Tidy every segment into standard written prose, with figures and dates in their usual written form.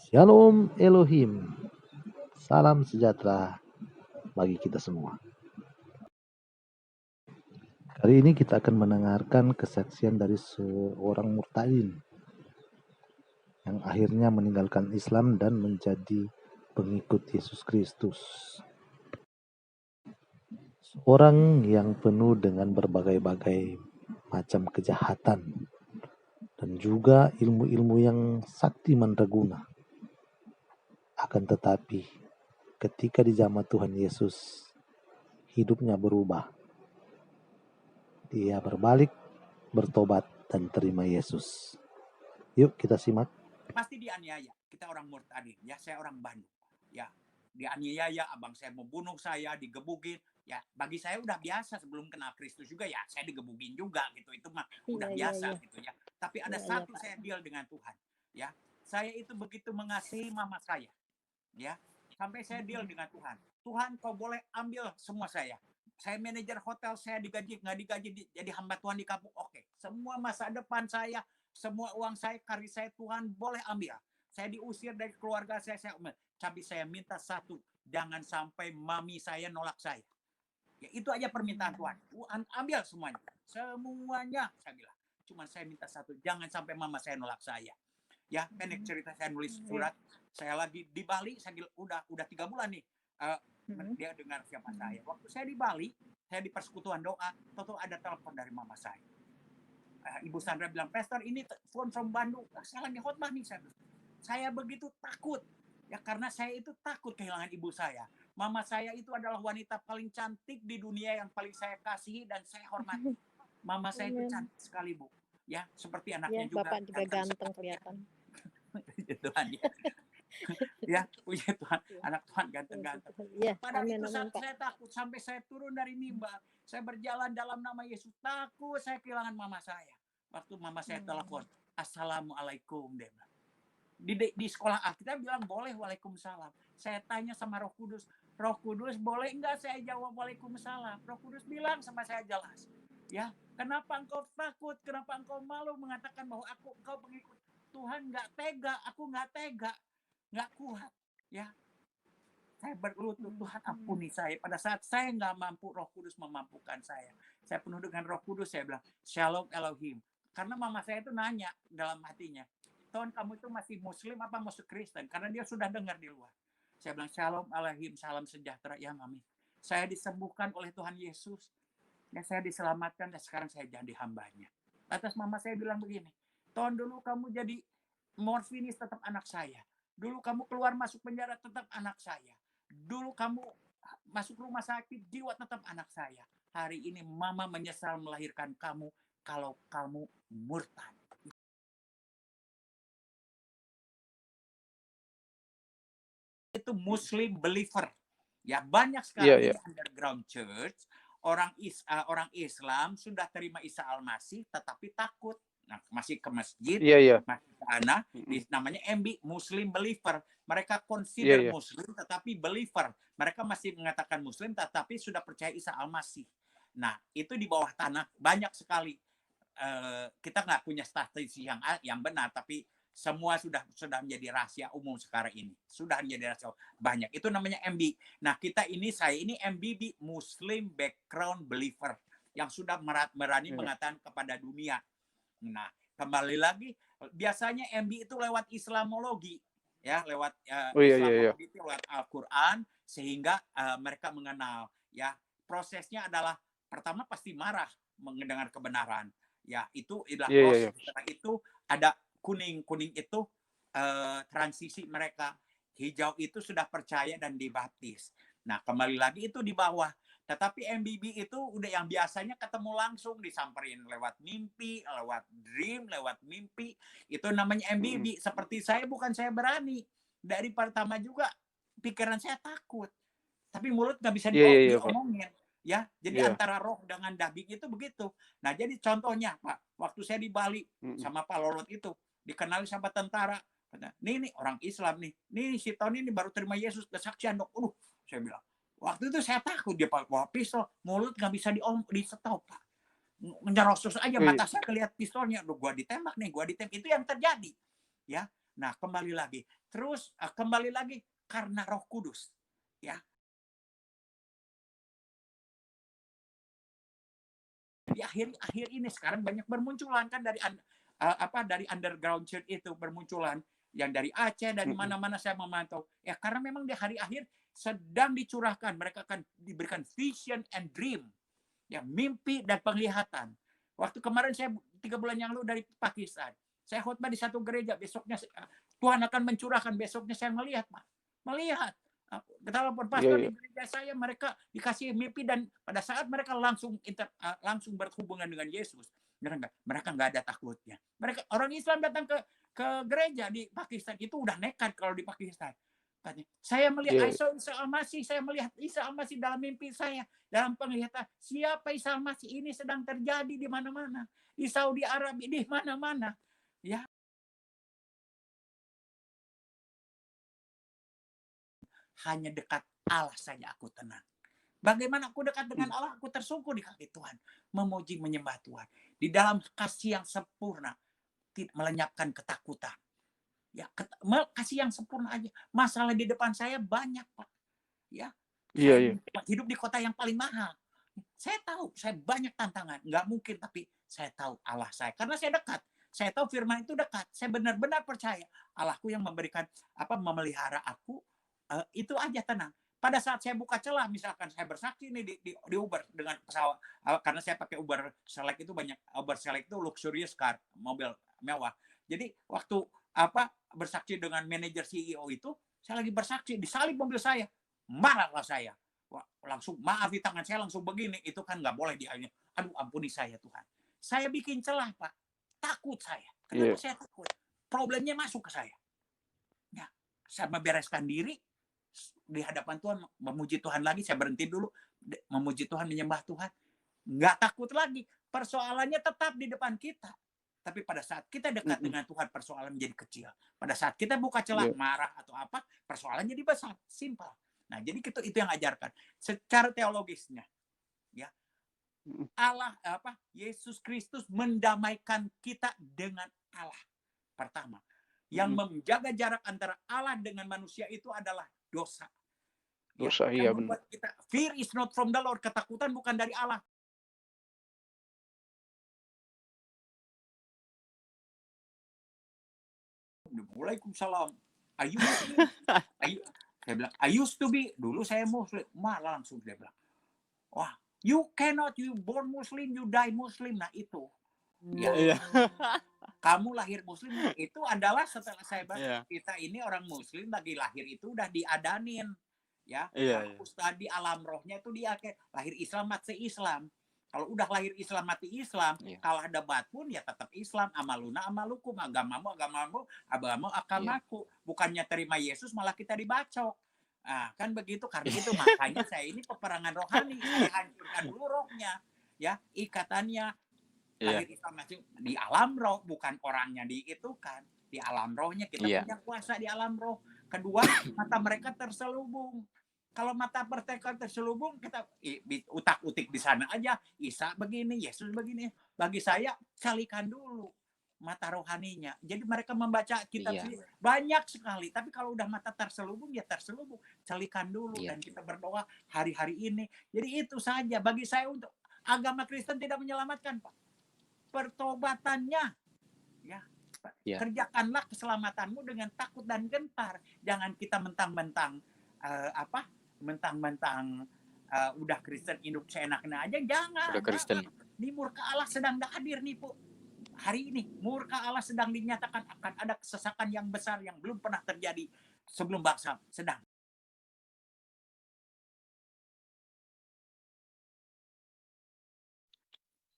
Shalom Elohim, salam sejahtera bagi kita semua. Kali ini kita akan mendengarkan kesaksian dari seorang murtadin yang akhirnya meninggalkan Islam dan menjadi pengikut Yesus Kristus. Seorang yang penuh dengan berbagai-bagai macam kejahatan dan juga ilmu-ilmu yang sakti mandraguna. Akan tetapi ketika di zaman Tuhan Yesus, hidupnya berubah. Dia berbalik, bertobat, dan terima Yesus. Yuk kita simak. Pasti dianiaya. Kita orang murtadin, ya saya orang Bandung. Ya, dianiaya, abang saya membunuh saya, digebukin. Ya, bagi saya udah biasa sebelum kenal Kristus juga ya, saya digebukin juga gitu. Itu mah udah biasa gitu ya. Tapi ada satu saya deal dengan Tuhan. Ya, saya itu begitu mengasihi mama saya. Ya, sampai saya deal dengan Tuhan. Tuhan, kau boleh ambil semua saya. Saya manajer hotel, saya digaji, nggak digaji, jadi hamba Tuhan di kampung. Oke, semua masa depan saya, semua uang saya, karir saya, Tuhan boleh ambil. Saya diusir dari keluarga saya ambil. Tapi saya minta satu, jangan sampai mami saya nolak saya. Ya, itu aja permintaan Tuhan. Tuhan ambil semuanya. Semuanya, saya bilang. Cuma saya minta satu, jangan sampai mama saya nolak saya. Ya, pendek cerita saya nulis surat. Saya lagi di Bali, saya udah 3 bulan nih. Dia dengar siapa saya. Waktu saya di Bali, saya di persekutuan doa, tentu ada telepon dari mama saya. Ibu Sandra bilang, Pastor ini phone from Bandung. Saya lagi khotbah nih. Saya begitu takut. Ya karena saya itu takut kehilangan ibu saya. Mama saya itu adalah wanita paling cantik di dunia yang paling saya kasihi dan saya hormati. Mama saya itu cantik sekali, Bu. Ya, seperti anaknya ya, juga. Bapak juga ganteng kelihatan. Tuhan ya. Ya, puji Tuhan, anak Tuhan ganteng-ganteng. Ya, Pada amin, itu saat amin, Pak. saya takut sampai saya turun dari mimbar, saya berjalan dalam nama Yesus, takut saya kehilangan mama saya. Waktu mama saya telepon, Assalamualaikum, dia bilang. Di sekolah kita bilang boleh Waalaikumsalam. Saya tanya sama Roh Kudus boleh enggak saya jawab Waalaikumsalam? Roh Kudus bilang sama saya jelas. Ya, kenapa engkau takut? Kenapa engkau malu mengatakan bahwa engkau pengikut Tuhan? Enggak tega, aku enggak tega. Enggak kuat, ya. Saya berlutut, Tuhan ampuni saya. Pada saat saya enggak mampu, Roh Kudus memampukan saya. Saya penuh dengan Roh Kudus, saya bilang, Shalom Elohim. Karena mama saya itu nanya dalam hatinya, Tuhan kamu itu masih muslim apa masuk Kristen? Karena dia sudah dengar di luar. Saya bilang, Shalom Elohim, salam sejahtera. Ya mami, saya disembuhkan oleh Tuhan Yesus. Ya saya diselamatkan dan sekarang saya jadi hambanya. Atas mama saya bilang begini, Tuhan dulu kamu jadi morfinis tetap anak saya. Dulu kamu keluar masuk penjara tetap anak saya. Dulu kamu masuk rumah sakit jiwa tetap anak saya. Hari ini mama menyesal melahirkan kamu kalau kamu murtad. Itu Muslim believer. Ya banyak sekarang di underground church orang Islam sudah terima Isa Al-Masih tetapi takut. Nah, masih ke masjid, masih ke sana, namanya MB, Muslim believer. Mereka consider Muslim tetapi believer. Mereka masih mengatakan Muslim tetapi sudah percaya Isa Al-Masih. Nah, itu di bawah tanah banyak sekali. Kita nggak punya statistik yang benar, tapi semua sudah menjadi rahasia umum sekarang ini. Sudah menjadi rahasia banyak. Itu namanya MB. Nah, saya ini MBB, Muslim Background Believer, yang sudah berani mengatakan kepada dunia. Nah, kembali lagi, biasanya MB itu lewat Islamologi. Ya, lewat Islamologi itu lewat Al-Quran, sehingga mereka mengenal. Ya, prosesnya adalah, pertama pasti marah mendengar kebenaran. Ya, itu adalah proses. Setelah itu ada kuning itu transisi mereka, hijau itu sudah percaya dan dibaptis. Nah, kembali lagi itu di bawah. Tetapi MBB itu udah yang biasanya ketemu langsung, disamperin lewat mimpi, lewat dream, lewat mimpi. Itu namanya MBB. Seperti saya, bukan saya berani. Dari pertama juga pikiran saya takut. Tapi mulut nggak bisa diomongin. Ya, jadi antara roh dengan daging itu begitu. Nah, jadi contohnya Pak, waktu saya di Bali sama Pak Lolot itu, dikenali sama tentara. Nih orang Islam nih. Nih si Tony ini baru terima Yesus, kesaksian dok. Saya bilang. Waktu itu saya takut dia bawa pistol, mulut nggak bisa di stop Pak. Nyerosos aja mata saya lihat pistolnya. Gua ditembak nih, Itu yang terjadi. Ya. Nah, kembali lagi. Terus kembali lagi karena Roh Kudus. Ya. Di akhir ini sekarang banyak bermunculan kan dari dari underground church itu bermunculan yang dari Aceh, dari mana-mana saya memantau. Ya karena memang di hari akhir sedang dicurahkan, mereka akan diberikan vision and dream. Ya, mimpi dan penglihatan. Waktu kemarin saya 3 bulan yang lalu dari Pakistan. Saya khotbah di satu gereja, besoknya Tuhan akan mencurahkan, besoknya saya melihat, Pak. Melihat. Telepon pastor di gereja saya, mereka dikasih mimpi dan pada saat mereka langsung berhubungan dengan Yesus, mereka nggak ada takutnya. Mereka orang Islam datang ke gereja di Pakistan itu udah nekat kalau di Pakistan. Saya melihat Isa Al-Masih, saya melihat Isa Al-Masih dalam mimpi saya, dalam penglihatan. Siapa Isa Al-Masih ini sedang terjadi di mana-mana, di Saudi Arabia, di mana-mana. Ya, hanya dekat Allah saja aku tenang. Bagaimana aku dekat dengan Allah? Aku tersungkur di kaki Tuhan. Memuji, menyembah Tuhan. Di dalam kasih yang sempurna. Melenyapkan ketakutan. Ya, kasih yang sempurna aja. Masalah di depan saya banyak, Pak. Ya, saya hidup di kota yang paling mahal. Saya tahu, saya banyak tantangan. Nggak mungkin, tapi saya tahu Allah saya. Karena saya dekat. Saya tahu firman itu dekat. Saya benar-benar percaya. Allahku yang memberikan, memelihara aku, itu aja tenang. Pada saat saya buka celah, misalkan saya bersaksi nih di Uber dengan pesawat, karena saya pakai Uber Select itu banyak, Uber Select itu luxurious car, mobil mewah. Jadi waktu bersaksi dengan manajer CEO itu, saya lagi bersaksi, disalib mobil saya, marahlah saya. Wah, langsung maaf di tangan saya langsung begini, itu kan nggak boleh dia. Aduh ampuni saya Tuhan. Saya bikin celah Pak, takut saya. Kenapa saya takut? Problemnya masuk ke saya. Ya, saya membereskan diri, di hadapan Tuhan, memuji Tuhan lagi, saya berhenti dulu, memuji Tuhan, menyembah Tuhan. Nggak takut lagi. Persoalannya tetap di depan kita. Tapi pada saat kita dekat dengan Tuhan, persoalan menjadi kecil. Pada saat kita buka celah, marah atau apa, persoalan jadi besar. Simpel. Nah, jadi itu yang ajarkan. Secara teologisnya, ya, Allah, Yesus Kristus mendamaikan kita dengan Allah. Pertama, yang menjaga jarak antara Allah dengan manusia itu adalah dosa. Dosa, iya benar. Fear is not from the Lord. Ketakutan bukan dari Allah. Waalaikumsalam. Saya bilang, I used to be. Dulu saya Muslim. Malah langsung dia bilang, wah, you born Muslim, you die Muslim. Nah itu. Ya. Kamu lahir Muslim. Itu adalah setelah saya baca, kita ini orang Muslim lagi lahir itu udah diadanin. Ya, Ustadz di alam rohnya itu dia lahir Islam mati Islam. Kalau udah lahir Islam mati Islam, kalah debat pun ya tetap Islam. Amaluna amalukum, agamamu agamaku. Bukannya terima Yesus malah kita dibacok. Nah, kan begitu, karena itu makanya saya ini peperangan rohani, saya hancurkan dulu rohnya, ya, ikatannya. Lahir Islam mati di alam roh, bukan orangnya diitukan. Di alam rohnya kita punya kuasa di alam roh. Kedua, mata mereka terselubung. Kalau mata mereka terselubung, kita utak-utik di sana aja. Isa begini, Yesus begini. Bagi saya, calikan dulu mata rohaninya. Jadi mereka membaca kitab banyak sekali. Tapi kalau udah mata terselubung, ya terselubung. Calikan dulu dan kita berdoa hari-hari ini. Jadi itu saja. Bagi saya untuk agama Kristen tidak menyelamatkan, Pak. Pertobatannya, ya. Kerjakanlah keselamatanmu dengan takut dan gentar. Jangan kita mentang-mentang udah Kristen hidup seenaknya aja, jangan. Udah Kristen. Ini murka Allah sedang hadir nih, Bu. Hari ini murka Allah sedang dinyatakan, akan ada kesesakan yang besar yang belum pernah terjadi sebelum bangsa sedang.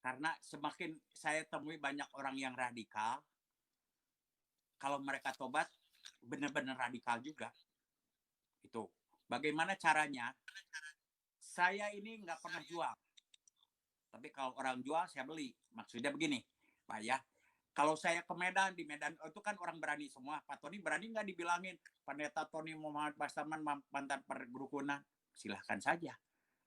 Karena semakin saya temui banyak orang yang radikal, kalau mereka tobat benar-benar radikal juga. Itu. Bagaimana caranya? Saya ini nggak pernah jual. Tapi kalau orang jual, saya beli. Maksudnya begini, Pak ya. Kalau saya ke Medan, di Medan itu kan orang berani semua. Pak Tony berani nggak dibilangin Pendeta Tony Muhammad Bastaman mantan pergurukunan? Silahkan saja.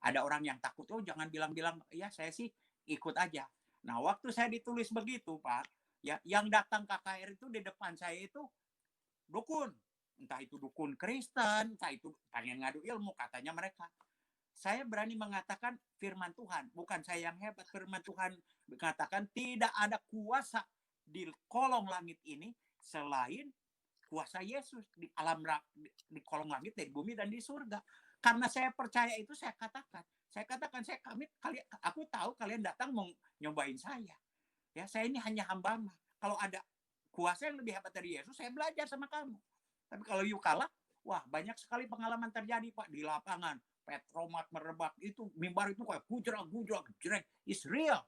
Ada orang yang takut, oh jangan bilang-bilang, ya saya sih ikut aja. Nah waktu saya ditulis begitu Pak, ya yang datang KKR itu di depan saya itu dukun. Entah itu dukun Kristen, entah itu pengen ngadu ilmu, katanya mereka. Saya berani mengatakan firman Tuhan, bukan saya yang hebat. Firman Tuhan mengatakan tidak ada kuasa di kolong langit ini selain kuasa Yesus di alam di kolong langit, di bumi dan di surga. Karena saya percaya itu, saya katakan, aku tahu kalian datang mau nyobain saya. Ya, saya ini hanya hamba. Kalau ada kuasa yang lebih hebat dari Yesus, saya belajar sama kamu. Tapi kalau you kalah, wah banyak sekali pengalaman terjadi Pak di lapangan. Petromak merebak itu, mimbar itu kayak gujrak, jreng, is real.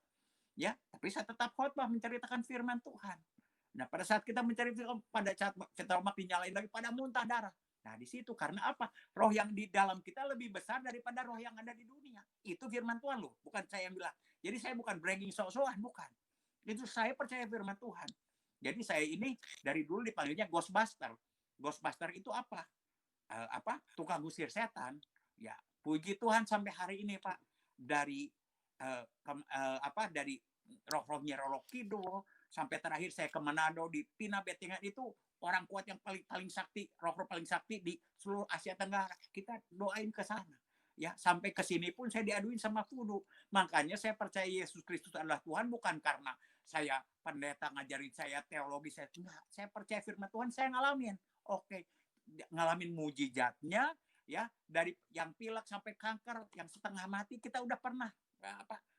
Ya, tapi saya tetap khotbah menceritakan firman Tuhan. Nah, pada saat kita mencari film, pada saat Petromak dinyalain lagi, pada muntah darah. Nah, di situ karena apa? Roh yang di dalam kita lebih besar daripada roh yang ada di dunia. Itu firman Tuhan loh, bukan saya yang bilang. Jadi saya bukan bragging sok-sokan, bukan. Itu saya percaya firman Tuhan. Jadi saya ini dari dulu dipanggilnya Ghostbuster. Ghostbuster itu apa? Tukang usir setan. Ya, puji Tuhan sampai hari ini Pak, dari dari roh-rohnya Roro Kidul sampai terakhir saya ke Manado di Pina Betingan, itu orang kuat yang paling sakti, roh-roh paling sakti di seluruh Asia Tenggara. Kita doain ke sana. Ya, sampai ke sini pun saya diaduin sama Fudu. Makanya saya percaya Yesus Kristus adalah Tuhan bukan karena saya pendeta ngajarin saya teologi, saya percaya firman Tuhan, saya ngalamin. Oke, ngalamin mujizatnya, ya, dari yang pilek sampai kanker, yang setengah mati kita udah pernah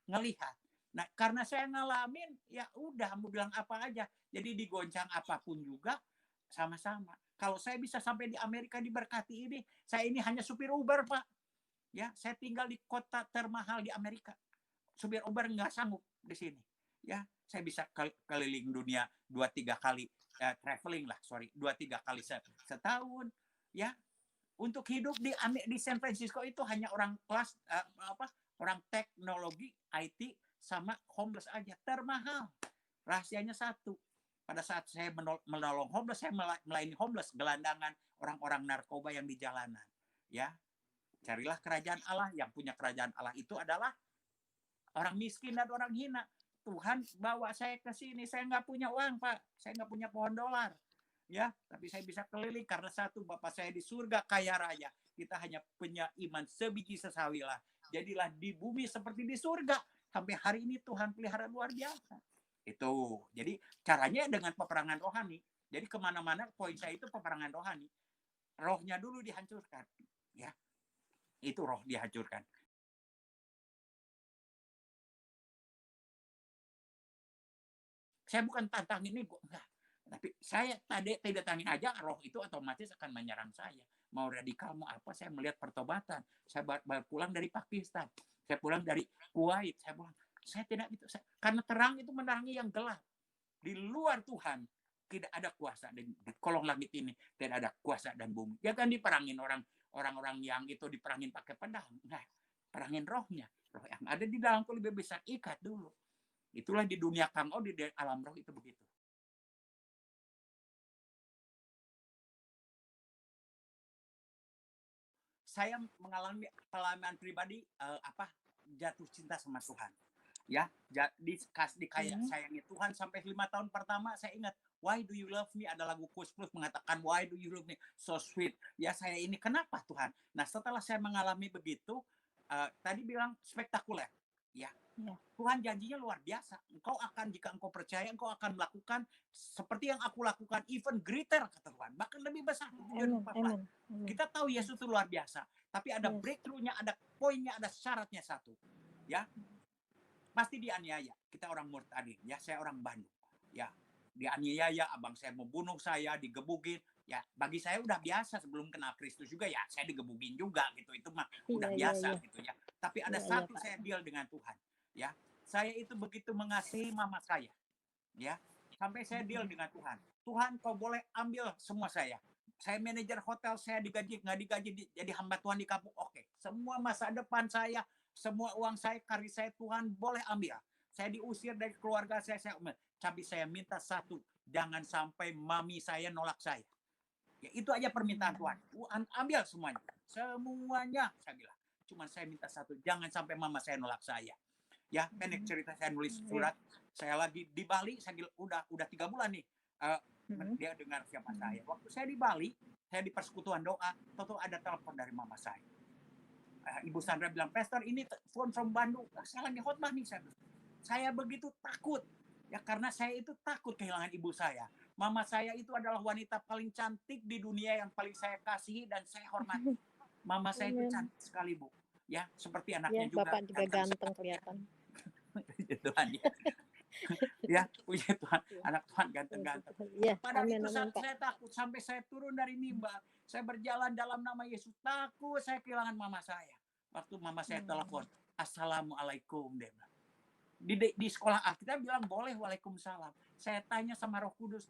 ngelihat. Nah, karena saya ngalamin, ya udah mau bilang apa aja. Jadi digoncang apapun juga sama-sama. Kalau saya bisa sampai di Amerika diberkati ini, saya ini hanya supir Uber, Pak. Ya, saya tinggal di kota termahal di Amerika. Supir Uber nggak sanggup di sini. Ya, saya bisa keliling dunia 2-3 kali traveling lah, 2-3 kali setahun. Ya, untuk hidup di San Francisco itu hanya orang kelas orang teknologi IT sama homeless aja, termahal. Rahasianya satu, pada saat saya menolong homeless, saya melayani homeless, gelandangan, orang-orang narkoba yang di jalanan. Ya, carilah kerajaan Allah. Yang punya kerajaan Allah itu adalah orang miskin dan orang hina. Tuhan bawa saya ke sini, saya nggak punya uang Pak, saya nggak punya pohon dolar. Ya, tapi saya bisa keliling karena satu, Bapak saya di surga kaya raya. Kita hanya punya iman sebiji sesawi lah. Jadilah di bumi seperti di surga. Sampai hari ini Tuhan pelihara luar biasa. Itu. Jadi caranya dengan peperangan rohani. Jadi kemana-mana poin saya itu peperangan rohani. Rohnya dulu dihancurkan. Ya, itu roh dihancurkan. Saya bukan tantang ini, enggak. Tapi saya tidak tangin aja, roh itu otomatis akan menyerang saya. Mau radikal, mau apa, saya melihat pertobatan. Saya baru pulang dari Pakistan. Saya pulang dari Kuwait. Saya tidak itu. Karena terang itu menerangi yang gelap. Di luar Tuhan, tidak ada kuasa. Di kolong langit ini, tidak ada kuasa dan bumi. Jangan diperangin orang-orang yang itu diperangin pakai pedang. Nah, perangin rohnya. Roh yang ada di dalamku lebih besar, ikat dulu. Itulah di dunia Kang O, di alam roh itu begitu. Saya mengalami pengalaman pribadi jatuh cinta sama Tuhan. Ya, sayangi Tuhan sampai 5 tahun pertama saya ingat Why Do You Love Me, ada lagu Kus Plus mengatakan Why Do You Love Me, so sweet. Ya, saya ini kenapa Tuhan? Nah, setelah saya mengalami begitu, tadi bilang spektakuler. Ya, Tuhan janjinya luar biasa. Jika engkau percaya, engkau akan melakukan seperti yang aku lakukan, even greater, kata Tuhan. Bahkan lebih besar. Kita tahu Yesus itu luar biasa. Tapi ada breakthrough-nya, ada poinnya, ada syaratnya satu. Ya, pasti dianiaya. Kita orang murtadin. Ya, saya orang Bandung. Ya, dianiaya, abang saya mau bunuh saya, digebukin. Ya, bagi saya udah biasa, sebelum kenal Kristus juga ya, saya digebukin juga gitu. Itu mah udah biasa gitu ya. Tapi ada satu saya deal dengan Tuhan. Ya, saya itu begitu mengasihi mama saya. Ya, sampai saya deal dengan Tuhan. Tuhan, kau boleh ambil semua saya. Saya manajer hotel, saya digaji, nggak digaji, jadi hamba Tuhan di kampung. Oke, semua masa depan saya, semua uang saya, karir saya, Tuhan boleh ambil. Saya diusir dari keluarga saya tapi saya minta satu, jangan sampai mami saya nolak saya. Ya, itu aja permintaan Tuhan. Tuhan ambil semuanya. Semuanya, saya bilang. Cuma saya minta satu, jangan sampai mama saya nolak saya. Ya, pendek cerita, saya nulis surat. Saya lagi di Bali, saya udah 3 bulan nih. dia dengar siapa saya. Waktu saya di Bali, saya di persekutuan doa, tahu ada telepon dari mama saya. Ibu Sandra bilang, Pastor ini phone from Bandung. Saya lagi khotbah nih. Saya begitu takut. Ya karena saya itu takut kehilangan ibu saya. Mama saya itu adalah wanita paling cantik di dunia yang paling saya kasihi dan saya hormati. Mama saya itu cantik sekali, Bu. Ya, seperti anaknya ya, juga. Bapak juga ganteng kelihatan. Tuhan, ya. Ya, puji Tuhan. Anak Tuhan ganteng-ganteng. Ya, Padahal amin, itu saat amin, saya takut sampai saya turun dari mimbar. Saya berjalan dalam nama Yesus. Takut saya kehilangan mama saya. Waktu mama saya telepon, Assalamualaikum, dia bilang. Di sekolah kita bilang boleh Waalaikumsalam. Saya tanya sama Roh Kudus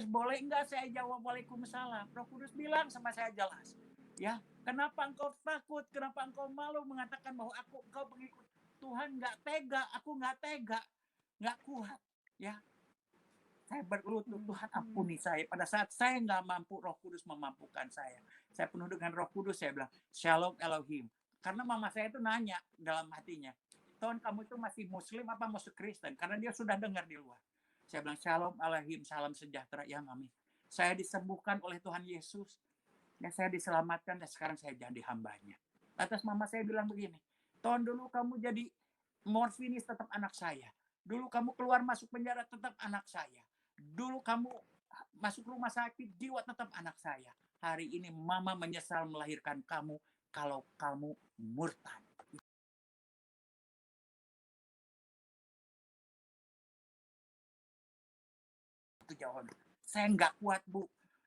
boleh enggak saya jawab Waalaikumsalam? Roh Kudus bilang sama saya jelas. Ya, kenapa engkau takut? Kenapa engkau malu mengatakan bahwa engkau pengikut Tuhan? Enggak tega, aku enggak tega. Enggak kuat. Ya. Saya berlutut, Tuhan ampuni saya. Pada saat saya enggak mampu, Roh Kudus memampukan saya. Saya penuh dengan Roh Kudus, saya bilang, Shalom Elohim. Karena mama saya itu nanya dalam hatinya, Tuhan kamu itu masih Muslim apa masih Kristen? Karena dia sudah dengar di luar. Saya bilang, Shalom Elohim, salam sejahtera. Ya Mami, saya disembuhkan oleh Tuhan Yesus. Ya saya diselamatkan dan sekarang saya jadi hambanya. Atas mama saya bilang begini, Tuhan dulu kamu jadi morfinis tetap anak saya. Dulu kamu keluar masuk penjara tetap anak saya. Dulu kamu masuk rumah sakit jiwa tetap anak saya. Hari ini mama menyesal melahirkan kamu kalau kamu murtad. Itu jawaban. Saya nggak kuat, Bu.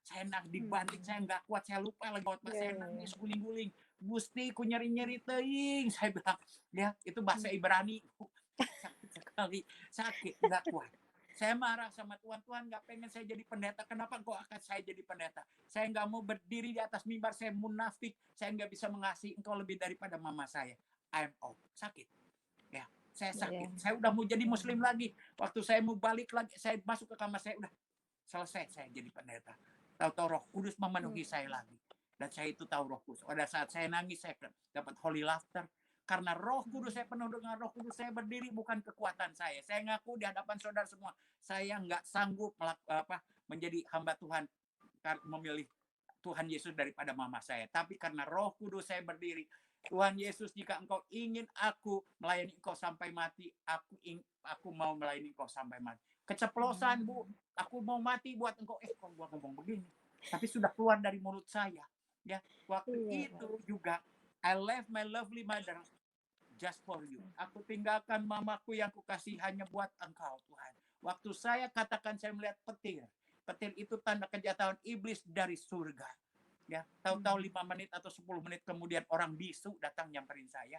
Saya dibanting, saya nggak kuat. Saya lupa lagi khotbah. Saya nangis guling-guling. Gusti, ku nyeri-nyeri teing. Saya bilang, ya itu bahasa Ibrani. Sakit sekali. Sakit, nggak kuat. Saya marah sama Tuhan. Tuhan nggak pengen saya jadi pendeta. Kenapa kok akan saya jadi pendeta? Saya nggak mau berdiri di atas mimbar. Saya munafik. Saya nggak bisa mengasihi engkau lebih daripada mama saya. I'm out. Sakit. Ya, saya sakit. Saya udah mau jadi Muslim lagi. Waktu saya mau balik lagi, saya masuk ke kamar saya udah selesai saya jadi pendeta. Tahu-tahu Roh Kudus memenuhi saya lagi. Dan saya itu tahu Roh Kudus. Pada saat saya nangis, saya dapat holy laughter. Karena Roh Kudus, saya penuh dengan Roh Kudus. Saya berdiri bukan kekuatan saya. Saya ngaku di hadapan saudara semua. Saya nggak sanggup menjadi hamba Tuhan. Memilih Tuhan Yesus daripada mama saya. Tapi karena Roh Kudus saya berdiri. Tuhan Yesus, jika engkau ingin aku melayani engkau sampai mati, aku mau melayani engkau sampai mati. Keceplosan, Bu. Aku mau mati buat engkau. Kok gua ngomong begini? Tapi sudah keluar dari mulut saya. Ya, waktu itu juga I left my lovely mother just for you. Aku tinggalkan mamaku yang kukasih hanya buat engkau, Tuhan. Waktu saya katakan saya melihat petir. Petir itu tanda kejahatan iblis dari surga. Ya, tahu-tahu 5 menit atau 10 menit kemudian orang bisu datang nyamperin saya.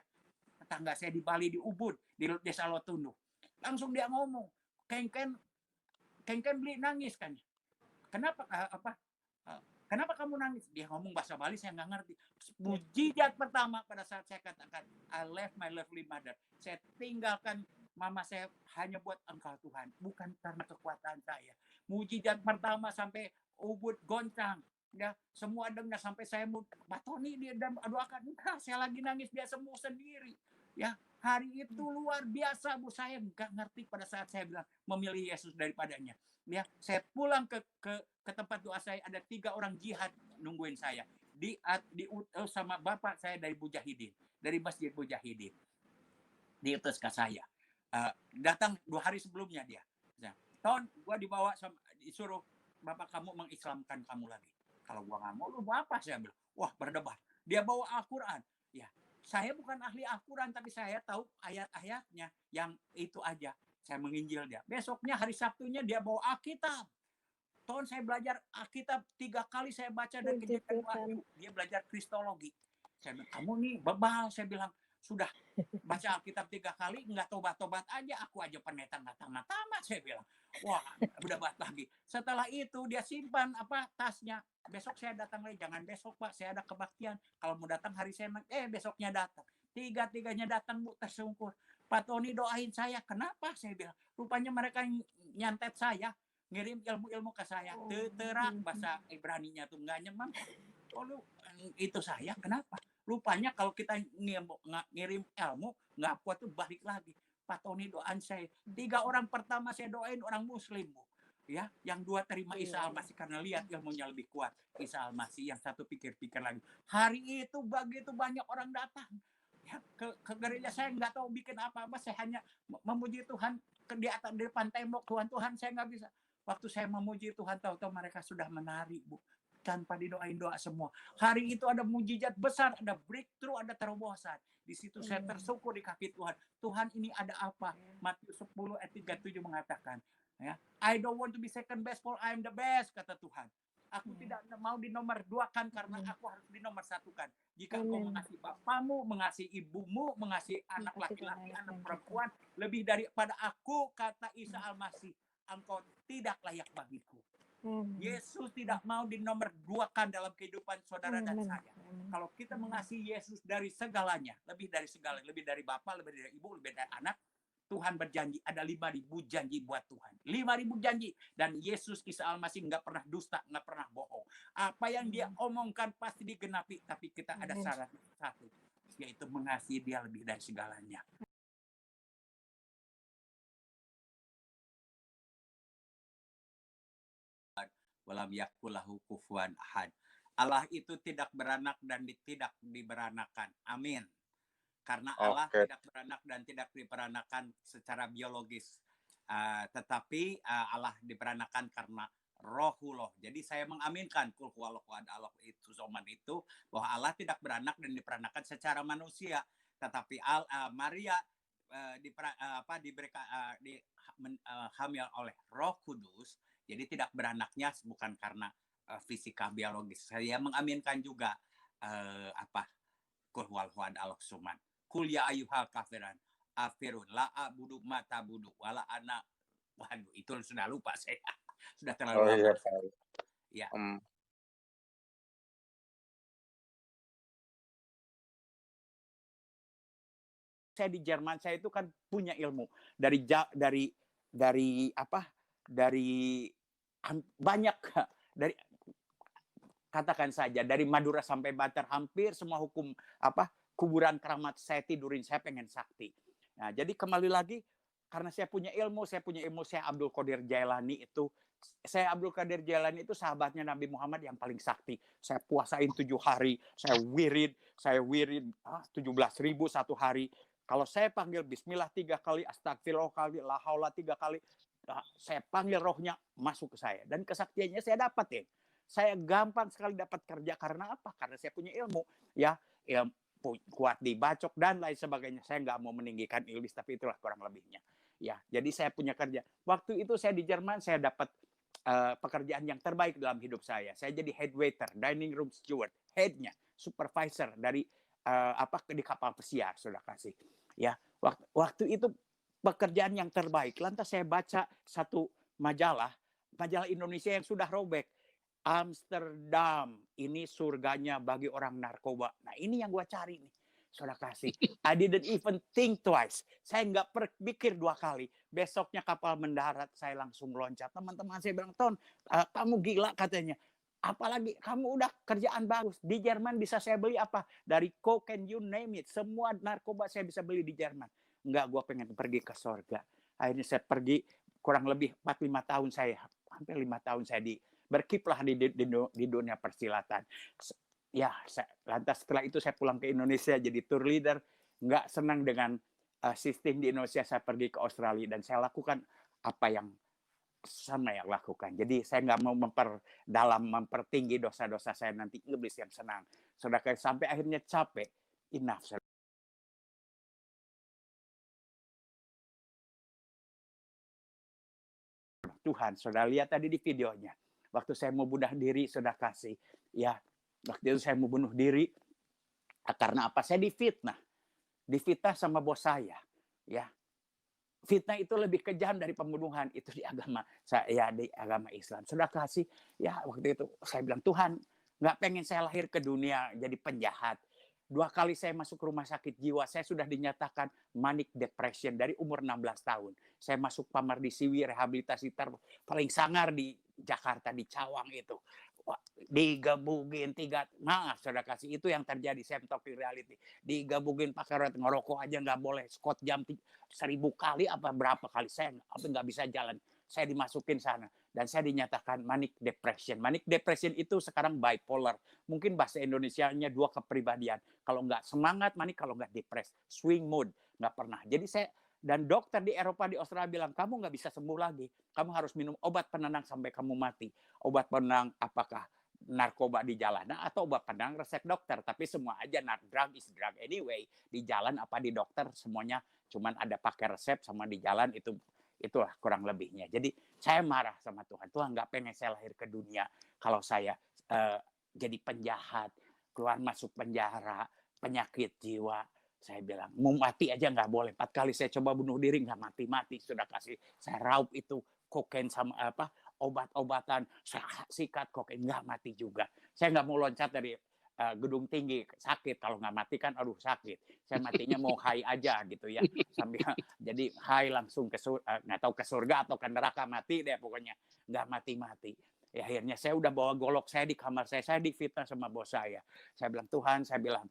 Tetangga saya di Bali, di Ubud, di Desa Lotundu. Langsung dia ngomong, Kengken beli nangis kan. Kenapa kenapa kamu nangis? Dia ngomong bahasa Bali, saya nggak ngerti. Mujizat pertama pada saat saya katakan, I left my lovely mother. Saya tinggalkan mama saya hanya buat engkau Tuhan. Bukan karena kekuatan saya. Mujizat pertama sampai Ubud goncang. Ya, semua dengar sampai saya mau Pak Tony dia doakan. Enggak, saya lagi nangis, dia sembuh sendiri. Ya, hari itu luar biasa, Bu. Saya nggak ngerti pada saat saya bilang memilih Yesus daripadanya. Ya, saya pulang ke tempat doa saya, ada 3 orang jihad nungguin saya. Diutus sama bapak saya dari Mujahidin, dari Masjid Mujahidin. Diutus ke saya. Datang 2 hari sebelumnya dia. Ton, gua dibawa disuruh bapak kamu mengislamkan kamu lagi. Kalau gua nggak mau, lu mau apa? Saya bilang. Wah, berdebat. Dia bawa Al-Quran. Ya, saya bukan ahli Al-Quran, tapi saya tahu ayat-ayatnya. Yang itu aja. Saya menginjil dia. Besoknya hari Sabtunya dia bawa Alkitab. Tahun saya belajar Alkitab 3 kali saya baca dan kejadian Wahyu. Dia belajar Kristologi. Saya bilang, kamu nih bebal. Saya bilang, sudah baca Alkitab 3 kali, nggak tobat-tobat aja. Aku aja pendeta nggak tamat-tamat. Saya bilang, wah, berdebat lagi. Setelah itu dia simpan tasnya. Besok saya datang lagi. Jangan besok, Pak. Saya ada kebaktian. Kalau mau datang hari Senin, besoknya datang. 3-tiganya datang, Bu, tersungkur. Pak Tony doain saya. Kenapa? Saya bilang, rupanya mereka nyantet saya. Ngirim ilmu-ilmu ke saya. Teterak, bahasa Ibraninya tuh nggak nyemang. Oh, lu itu saya, kenapa? Rupanya kalau kita ngirim ilmu, nggak kuat tuh balik lagi. Pak Tony doain saya. 3 orang pertama saya doain orang Muslim, Bu. Ya, yang dua terima Isa Al-Masih karena lihat ilmunya lebih kuat. Isa Al-Masih, yang satu pikir-pikir lagi. Hari itu begitu banyak orang datang. Ya, ke gereja saya nggak tahu bikin apa-apa, saya hanya memuji Tuhan di atas di depan tembok. Tuhan saya nggak bisa. Waktu saya memuji Tuhan, tahu-tahu mereka sudah menari, Bu, tanpa didoain doa semua. Hari itu ada mujizat besar, ada breakthrough, ada terobosan. Di situ saya tersukur di kaki Tuhan. Tuhan, ini ada apa? Matius 10 ayat 37 mengatakan, ya, I don't want to be second best, for I am the best, kata Tuhan. Aku tidak mau dinomor duakan karena aku harus dinomor satukan. Jika engkau mengasihi bapamu, mengasihi ibumu, mengasihi anak laki-laki, anak perempuan, lebih daripada aku, kata Isa Al-Masih, engkau tidak layak bagiku. Yesus tidak mau dinomor duakan dalam kehidupan saudara dan saya. Kalau kita mengasihi Yesus dari segalanya, lebih dari segala, lebih dari bapak, lebih dari ibu, lebih dari anak, Tuhan berjanji ada 5.000 janji buat Tuhan. 5.000 janji. Dan Yesus Isa Al-Masih nggak pernah dusta, nggak pernah bohong. Apa yang dia omongkan pasti digenapi. Tapi kita ada syarat satu, yaitu mengasihi dia lebih dari segalanya. Walam yakulahu kufuwan ahad. Allah itu tidak beranak dan tidak diberanakan. Amin. Karena Allah tidak beranak dan tidak diperanakan secara biologis. Tetapi Allah diperanakan karena Rohullah. Jadi saya mengaminkan kul huwallahu ahad, Allah itu soman itu, bahwa Allah tidak beranak dan diperanakan secara manusia. Tetapi Maria hamil oleh Roh Kudus. Jadi tidak beranaknya bukan karena fisika biologis. Saya mengaminkan juga kul huwallahu ahad, Allah soman. Kul ya ayyuhal kafiran afirun la abudu mata budu wala ana. Waduh, itu sudah lupa saya. Sudah terlalu lama. Ya. Saya di Jerman, saya itu kan punya ilmu dari banyak, dari katakan saja dari Madura sampai Banten, hampir semua hukum kuburan keramat saya tidurin, saya pengen sakti. Nah, jadi kembali lagi, karena saya punya ilmu, saya Abdul Qadir Jailani itu. Saya Abdul Qadir Jailani itu sahabatnya Nabi Muhammad yang paling sakti. Saya puasain 7 hari, saya wirid 17.000 satu hari. Kalau saya panggil bismillah 3 kali, astagfirullah kali, la haula 3 kali, saya panggil rohnya masuk ke saya. Dan kesaktiannya saya dapat ya. Saya gampang sekali dapat kerja karena apa? Karena saya punya ilmu. Ya, kuat dibacok dan lain sebagainya. Saya nggak mau meninggikan iblis, tapi itulah kurang lebihnya. Ya, jadi saya punya kerja. Waktu itu saya di Jerman, saya dapat pekerjaan yang terbaik dalam hidup saya. Saya jadi head waiter, dining room steward, headnya, supervisor dari di kapal pesiar, sudah kasih. Ya, waktu itu pekerjaan yang terbaik. Lantas saya baca satu majalah Indonesia yang sudah robek. Amsterdam, ini surganya bagi orang narkoba. Nah, ini yang gue cari nih, saudara kasih. I didn't even think twice. Saya nggak berpikir 2 kali. Besoknya kapal mendarat, saya langsung loncat. Teman-teman saya bilang, Ton, kamu gila katanya. Apalagi kamu udah kerjaan bagus. Di Jerman bisa saya beli apa? Dari cocaine, you name it. Semua narkoba saya bisa beli di Jerman. Enggak, gue pengen pergi ke surga. Akhirnya saya pergi, kurang lebih 4-5 tahun saya. Hampir 5 tahun saya berkiprah di dunia persilatan. Ya, lantas setelah itu saya pulang ke Indonesia jadi tour leader. Nggak senang dengan sistem di Indonesia, saya pergi ke Australia dan saya lakukan apa yang sama yang lakukan. Jadi saya nggak mau mempertinggi dosa-dosa saya, nanti iblis yang senang. Saudara, sampai akhirnya capek. Enough. Tuhan, saudara lihat tadi di videonya. Waktu saya mau bunuh diri, saudara kasih. Ya, waktu itu saya mau bunuh diri. Karena apa? Saya difitnah. Difitnah sama bos saya. Ya, fitnah itu lebih kejam dari pembunuhan. Itu di agama saya, di agama Islam. Saudara kasih. Ya, waktu itu saya bilang, Tuhan, nggak pengen saya lahir ke dunia jadi penjahat. 2 kali saya masuk rumah sakit jiwa, saya sudah dinyatakan manic depression dari umur 16 tahun. Saya masuk Pamardisiwi, rehabilitasi paling sangar di Jakarta, di Cawang itu. Digabungin 3, maaf saudara kasih, itu yang terjadi, saya talking reality. Digabungin pakai ngerokok aja nggak boleh, Scott jam 1000 kali apa berapa kali, saya nggak bisa jalan. Saya dimasukin sana. Dan saya dinyatakan manic depression. Manic depression itu sekarang bipolar. Mungkin bahasa Indonesianya 2 kepribadian. Kalau nggak semangat manik, kalau nggak depres. Swing mood, nggak pernah. Jadi dan dokter di Eropa, di Australia bilang, kamu nggak bisa sembuh lagi. Kamu harus minum obat penenang sampai kamu mati. Obat penenang apakah narkoba di jalanan atau obat penenang resep dokter. Tapi semua aja, drug is drug anyway. Di jalan apa di dokter, semuanya cuman ada pakai resep sama di jalan, itulah kurang lebihnya. Jadi saya marah sama Tuhan. Tuhan nggak pengen saya lahir ke dunia kalau saya jadi penjahat, keluar masuk penjara, penyakit jiwa. Saya bilang, mau mati aja nggak boleh. 4 kali saya coba bunuh diri, nggak mati-mati. Sudah kasih saya raup itu kokain sama obat-obatan, saya sikat kokain, nggak mati juga. Saya nggak mau loncat dari gedung tinggi, sakit. Kalau nggak mati kan, aduh sakit. Saya matinya mau high aja gitu ya. Sambil jadi high langsung nggak tahu ke surga atau ke neraka, mati deh pokoknya. Nggak mati-mati. Ya, akhirnya saya udah bawa golok saya di kamar saya difitnah sama bos saya. Saya bilang, Tuhan, saya bilang,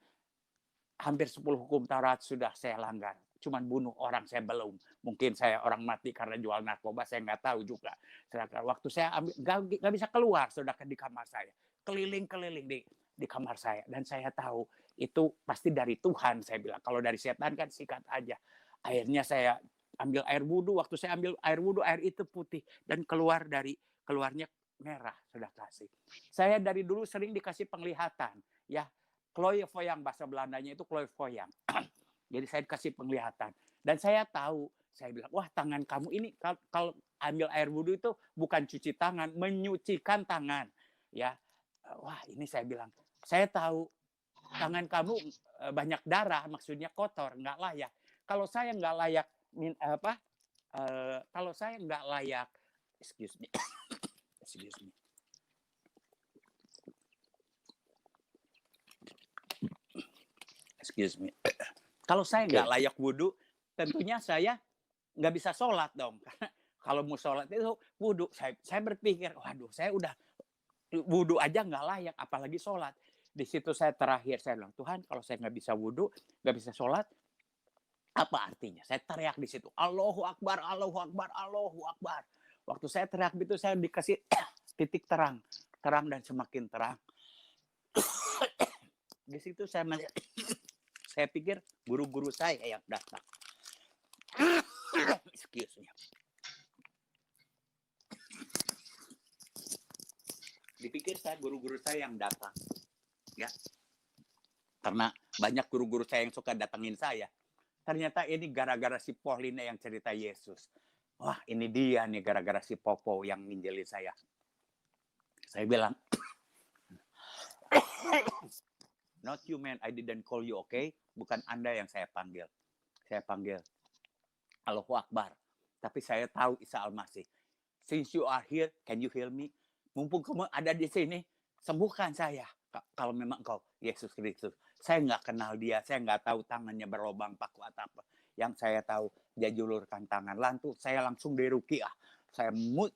hampir 10 hukum Taurat sudah saya langgar. Cuman bunuh orang saya belum. Mungkin saya orang mati karena jual narkoba, saya nggak tahu juga. Sedangkan waktu saya ambil, nggak bisa keluar, sudah di kamar saya. Keliling-keliling di kamar saya. Dan saya tahu itu pasti dari Tuhan, saya bilang. Kalau dari setan kan sikat aja. Akhirnya saya ambil air wudhu. Waktu saya ambil air wudhu, air itu putih. Dan keluarnya merah, sudah kasih. Saya dari dulu sering dikasih penglihatan. Ya, Kloevoyang, bahasa Belandanya itu Kloevoyang. Jadi saya dikasih penglihatan. Dan saya tahu, saya bilang, wah tangan kamu ini, kalau ambil air wudhu itu bukan cuci tangan, menyucikan tangan. Ya, wah ini saya bilang, saya tahu tangan kamu banyak darah, maksudnya kotor, nggak layak. Kalau saya nggak layak, kalau saya nggak layak, excuse me. Kalau saya nggak layak wudhu, tentunya saya nggak bisa sholat dong. Karena kalau mau sholat itu wudhu. Saya berpikir, waduh, saya udah wudhu aja nggak layak, apalagi sholat. Di situ saya terakhir, saya bilang, Tuhan, kalau saya nggak bisa wudhu, nggak bisa sholat, apa artinya? Saya teriak di situ, Allahu Akbar, Allahu Akbar, Allahu Akbar. Waktu saya teriak itu, saya dikasih titik terang dan semakin terang. Di situ saya pikir guru-guru saya yang datang. Excuse me. Dipikir saya guru-guru saya yang datang. Ya. Karena banyak guru-guru saya yang suka datangin saya. Ternyata ini gara-gara si Paulina yang cerita Yesus. Wah, ini dia nih gara-gara si Popo yang nginjelin saya. Saya bilang, not you man, I didn't call you, okay? Bukan Anda yang saya panggil. Saya panggil Allahu Akbar. Tapi saya tahu Isa Al-Masih. Since you are here, can you heal me? Mumpung kamu ada di sini, sembuhkan saya. Kalau memang kau Yesus Kristus. Saya nggak kenal dia, saya nggak tahu tangannya berlobang paku atau apa. Yang saya tahu, dia julurkan tangan. Lantu saya langsung diruqyah.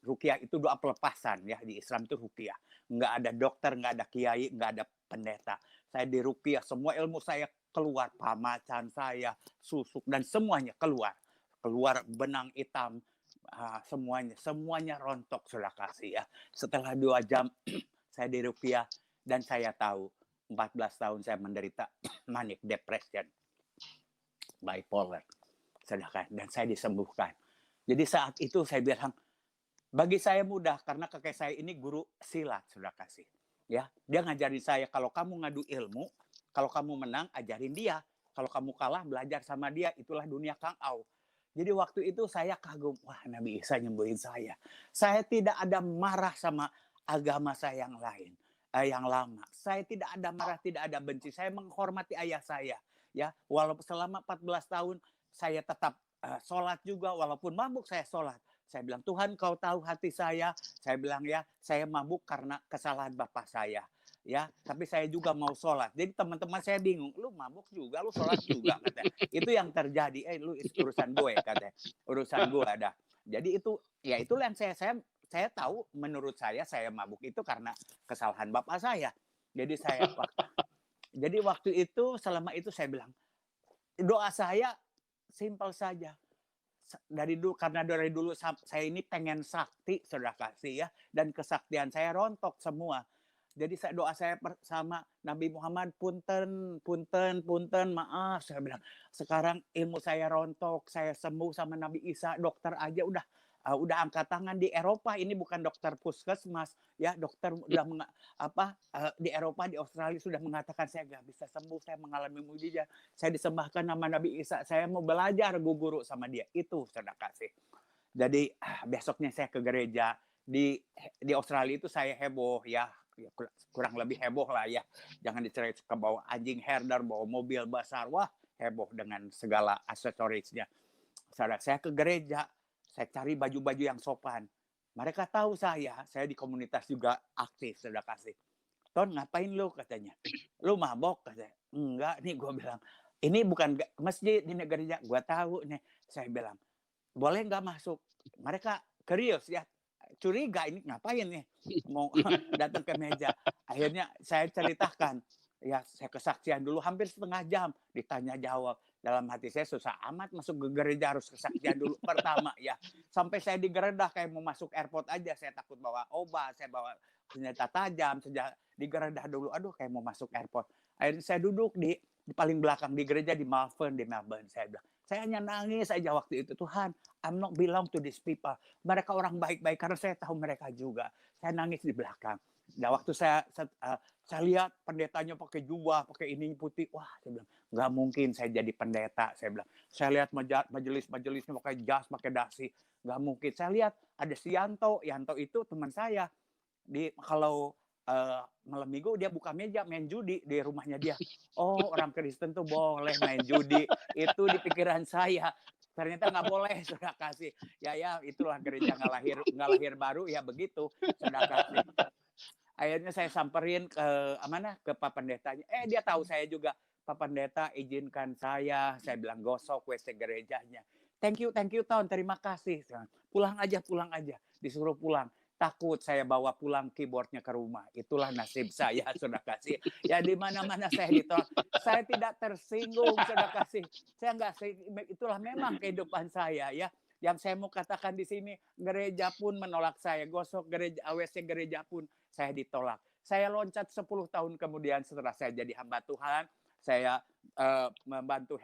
Ruqyah itu doa pelepasan ya, di Islam itu ruqyah. Nggak ada dokter, nggak ada kiai, nggak ada pendeta. Saya diruqyah, semua ilmu saya keluar, pamacan saya, susuk dan semuanya keluar benang hitam, semuanya rontok, sudah kasih ya. Setelah 2 jam saya diruqyah dan saya tahu 14 tahun saya menderita manic depression, bipolar, sedangkan dan saya disembuhkan. Jadi saat itu saya bilang, bagi saya mudah karena kakek saya ini guru silat, sudah kasih. Ya, dia ngajarin saya, kalau kamu ngadu ilmu, kalau kamu menang ajarin dia, kalau kamu kalah belajar sama dia, itulah dunia Kang Au. Jadi waktu itu saya kagum, wah Nabi Isa nyembuhin saya. Saya tidak ada marah sama agama saya yang lain, yang lama. Saya tidak ada marah, tidak ada benci. Saya menghormati ayah saya. Ya, walaupun selama 14 tahun saya tetap sholat juga, walaupun mabuk saya sholat. Saya bilang, Tuhan kau tahu hati saya. Saya bilang ya, saya mabuk karena kesalahan bapak saya. Ya, tapi saya juga mau sholat. Jadi teman-teman saya bingung, lu mabuk juga, lu sholat juga, katanya. Itu yang terjadi. Lu urusan gue, katanya. Urusan gue ada. Jadi itulah yang saya tahu. Menurut saya mabuk itu karena kesalahan bapak saya. Jadi waktu itu, selama itu saya bilang, doa saya simpel saja. karena dari dulu saya ini pengen sakti, saudara kasih ya, dan kesaktian saya rontok semua. Jadi doa saya sama Nabi Muhammad, punten, maaf, saya bilang. Sekarang ilmu saya rontok, saya sembuh sama Nabi Isa, dokter aja udah angkat tangan di Eropa. Ini bukan dokter puskesmas, ya dokter udah di Eropa, di Australia sudah mengatakan saya nggak bisa sembuh, saya mengalami mujizat. Saya disembahkan nama Nabi Isa, saya mau belajar guru sama dia. Itu saudara kasih. Jadi besoknya saya ke gereja di Australia itu saya heboh ya, kurang lebih heboh lah ya. Jangan diceritain ke bawa anjing herder, bawa mobil besar, wah heboh dengan segala aksesorisnya. Saudara, saya ke gereja, saya cari baju-baju yang sopan. Mereka tahu saya di komunitas juga aktif, saudara kasih. Ton, ngapain lu katanya? Lu mabok katanya. Enggak, nih gue bilang, ini bukan masjid, ini gereja. Gue tahu nih, saya bilang, boleh nggak masuk? Mereka curious ya, curiga ini ngapain nih mau datang ke meja. Akhirnya saya ceritakan, ya saya kesaksian dulu hampir setengah jam, ditanya jawab. Dalam hati saya susah amat masuk ke gereja, harus kesaksian dulu pertama ya. Sampai saya digeledah kayak mau masuk airport aja, saya takut bawa obat, saya bawa senjata tajam, sejak digeledah dulu, aduh kayak mau masuk airport. Akhirnya saya duduk di paling belakang di gereja di Melbourne. Saya bilang, saya hanya nangis aja waktu itu, Tuhan, I'm not belong to these people. Mereka orang baik-baik karena saya tahu mereka juga. Saya nangis di belakang. Nah, waktu saya lihat pendetanya pakai jubah, pakai ini putih, wah, saya bilang, nggak mungkin saya jadi pendeta. Saya bilang, saya lihat majelisnya pakai jas, pakai dasi, nggak mungkin. Saya lihat ada si Yanto itu teman saya. Kalau malam minggu dia buka meja main judi di rumahnya dia. Oh, orang Kristen tuh boleh main judi. Itu di pikiran saya. Ternyata nggak boleh, saudara kasih. Ya itulah gereja nggak lahir baru ya begitu, saudara kasih. Akhirnya saya samperin ke Pak Pendetanya. Dia tahu saya juga. Pak Pendeta izinkan saya bilang gosok WC gerejanya. Thank you Ton, terima kasih. Pulang aja. Disuruh pulang. Takut saya bawa pulang keyboardnya ke rumah. Itulah nasib saya, saudara kasih. Ya di mana-mana saya ditolak. Saya tidak tersinggung, saudara kasih. Saya enggak, itulah memang kehidupan saya ya. Yang saya mau katakan di sini, gereja pun menolak saya. Gosok gereja, WC gereja pun saya ditolak. Saya loncat 10 tahun kemudian setelah saya jadi hamba Tuhan. Saya membantu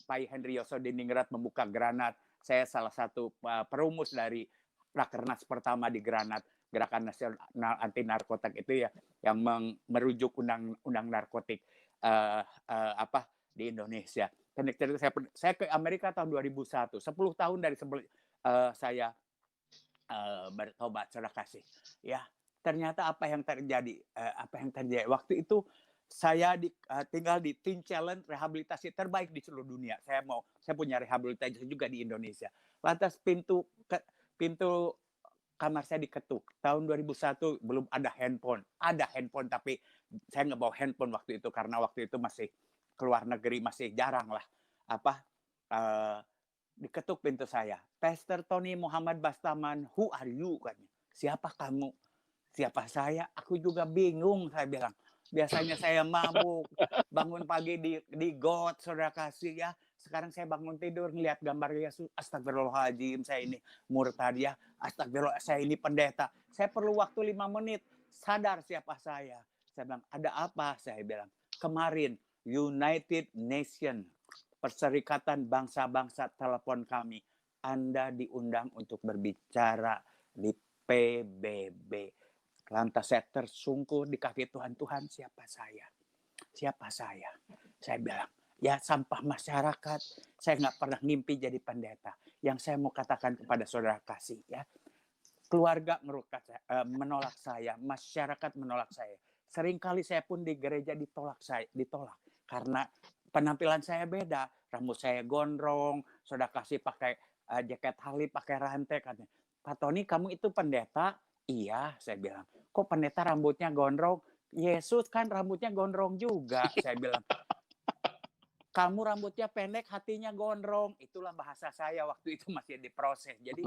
Pak Henry Yosodiningrat membuka Granat. Saya salah satu perumus dari Rakernas pertama di Granat, Gerakan Nasional Anti Narkotik itu ya, yang merujuk undang narkotik di Indonesia. Saya ke Amerika tahun 2001, 10 tahun dari saya bertobat, saudara kasih. Ya, ternyata apa yang terjadi waktu itu saya tinggal di Teen Challenge, rehabilitasi terbaik di seluruh dunia. Saya punya rehabilitasi juga di Indonesia. Lantas pintu kamar saya diketuk. Tahun 2001 belum ada handphone. Ada handphone tapi saya nggak bawa handphone waktu itu karena waktu itu masih keluar negeri, masih jarang lah. Diketuk pintu saya. Pastor Tony Muhammad Bastaman, who are you? Katanya. Siapa kamu? Siapa saya? Aku juga bingung, saya bilang. Biasanya saya mabuk, bangun pagi di got, saudara kasih ya. Sekarang saya bangun tidur ngelihat gambar Yesus, astagfirullahaladzim, saya ini murtad ya. Astagfirullah, saya ini pendeta. Saya perlu waktu 5 menit sadar siapa saya. Saya bilang, ada apa? Saya bilang, kemarin United Nations, Perserikatan Bangsa-Bangsa telepon kami. Anda diundang untuk berbicara di PBB. Lantas saya tersungkur di kaki Tuhan. Tuhan, siapa saya? Siapa saya? Saya bilang, ya sampah masyarakat. Saya nggak pernah ngimpi jadi pendeta. Yang saya mau katakan kepada saudara kasih, ya, keluarga menolak saya, masyarakat menolak saya. Seringkali saya pun di gereja ditolak. Karena penampilan saya beda. Rambut saya gondrong, saudara kasih pakai jaket halip, pakai rantai. Katanya, Pak Tony, kamu itu pendeta? Iya, saya bilang. Kok pendeta rambutnya gondrong? Yesus kan rambutnya gondrong juga, saya bilang. Kamu rambutnya pendek, hatinya gondrong. Itulah bahasa saya waktu itu masih diproses. Jadi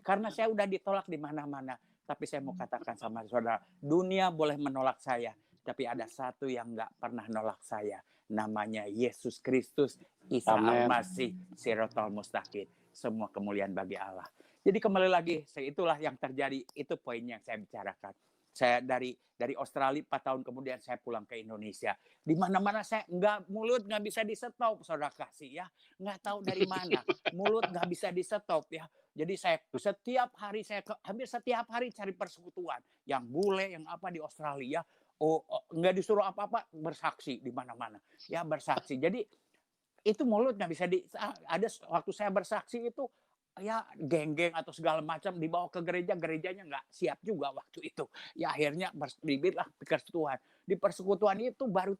karena saya udah ditolak di mana-mana. Tapi saya mau katakan sama saudara, dunia boleh menolak saya. Tapi ada satu yang nggak pernah nolak saya. Namanya Yesus Kristus, Isa Al-Masih, Siratal Mustaqim. semua kemuliaan bagi Allah. Jadi kembali lagi, itulah yang terjadi, itu poin yang saya bicarakan. Saya dari Australia 4 tahun kemudian saya pulang ke Indonesia. Di mana-mana saya mulut nggak bisa di-stop, saudara kasih ya. Nggak tahu dari mana. Mulut nggak bisa di-stop ya. Jadi saya hampir setiap hari cari persekutuan. Yang bule, yang apa di Australia. Nggak disuruh apa-apa, bersaksi di mana-mana. Ya bersaksi. Jadi itu mulut nggak bisa ada waktu saya bersaksi itu ya geng-geng atau segala macam dibawa ke gerejanya nggak siap juga waktu itu. Ya akhirnya bibirlah persekutuan. Di persekutuan itu baru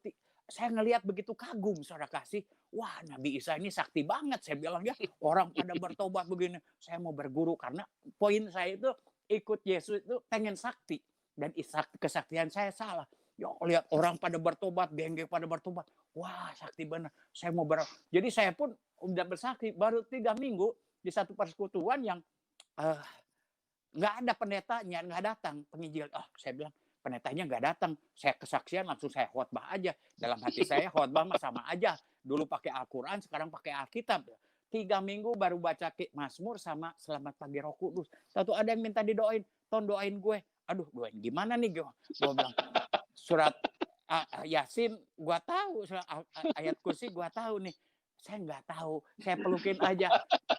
saya ngelihat begitu kagum, saudara kasih. Wah, Nabi Isa ini sakti banget. Saya bilang ya, orang pada bertobat begini. Saya mau berguru karena poin saya itu ikut Yesus itu pengen sakti. Dan kesaktian saya salah. Ya lihat orang pada bertobat, geng-geng pada bertobat. Wah, sakti benar. Saya mau Jadi saya pun udah bersaksi baru 3 minggu di satu persekutuan yang nggak ada pendetanya, nggak datang penginjil. Saya bilang pendetanya nggak datang. Saya kesaksian langsung saya khotbah aja. Dalam hati saya khotbah mah sama aja. Dulu pakai Al-Quran, sekarang pakai Alkitab. 3 minggu baru baca Mazmur sama Selamat Pagi Roh Kudus. Satu ada yang minta didoain, Ton doain gue. Aduh, doain gimana nih gue? Gue bilang surat Yasin gue tahu, ayat kursi gue tahu nih. Saya nggak tahu, saya pelukin aja.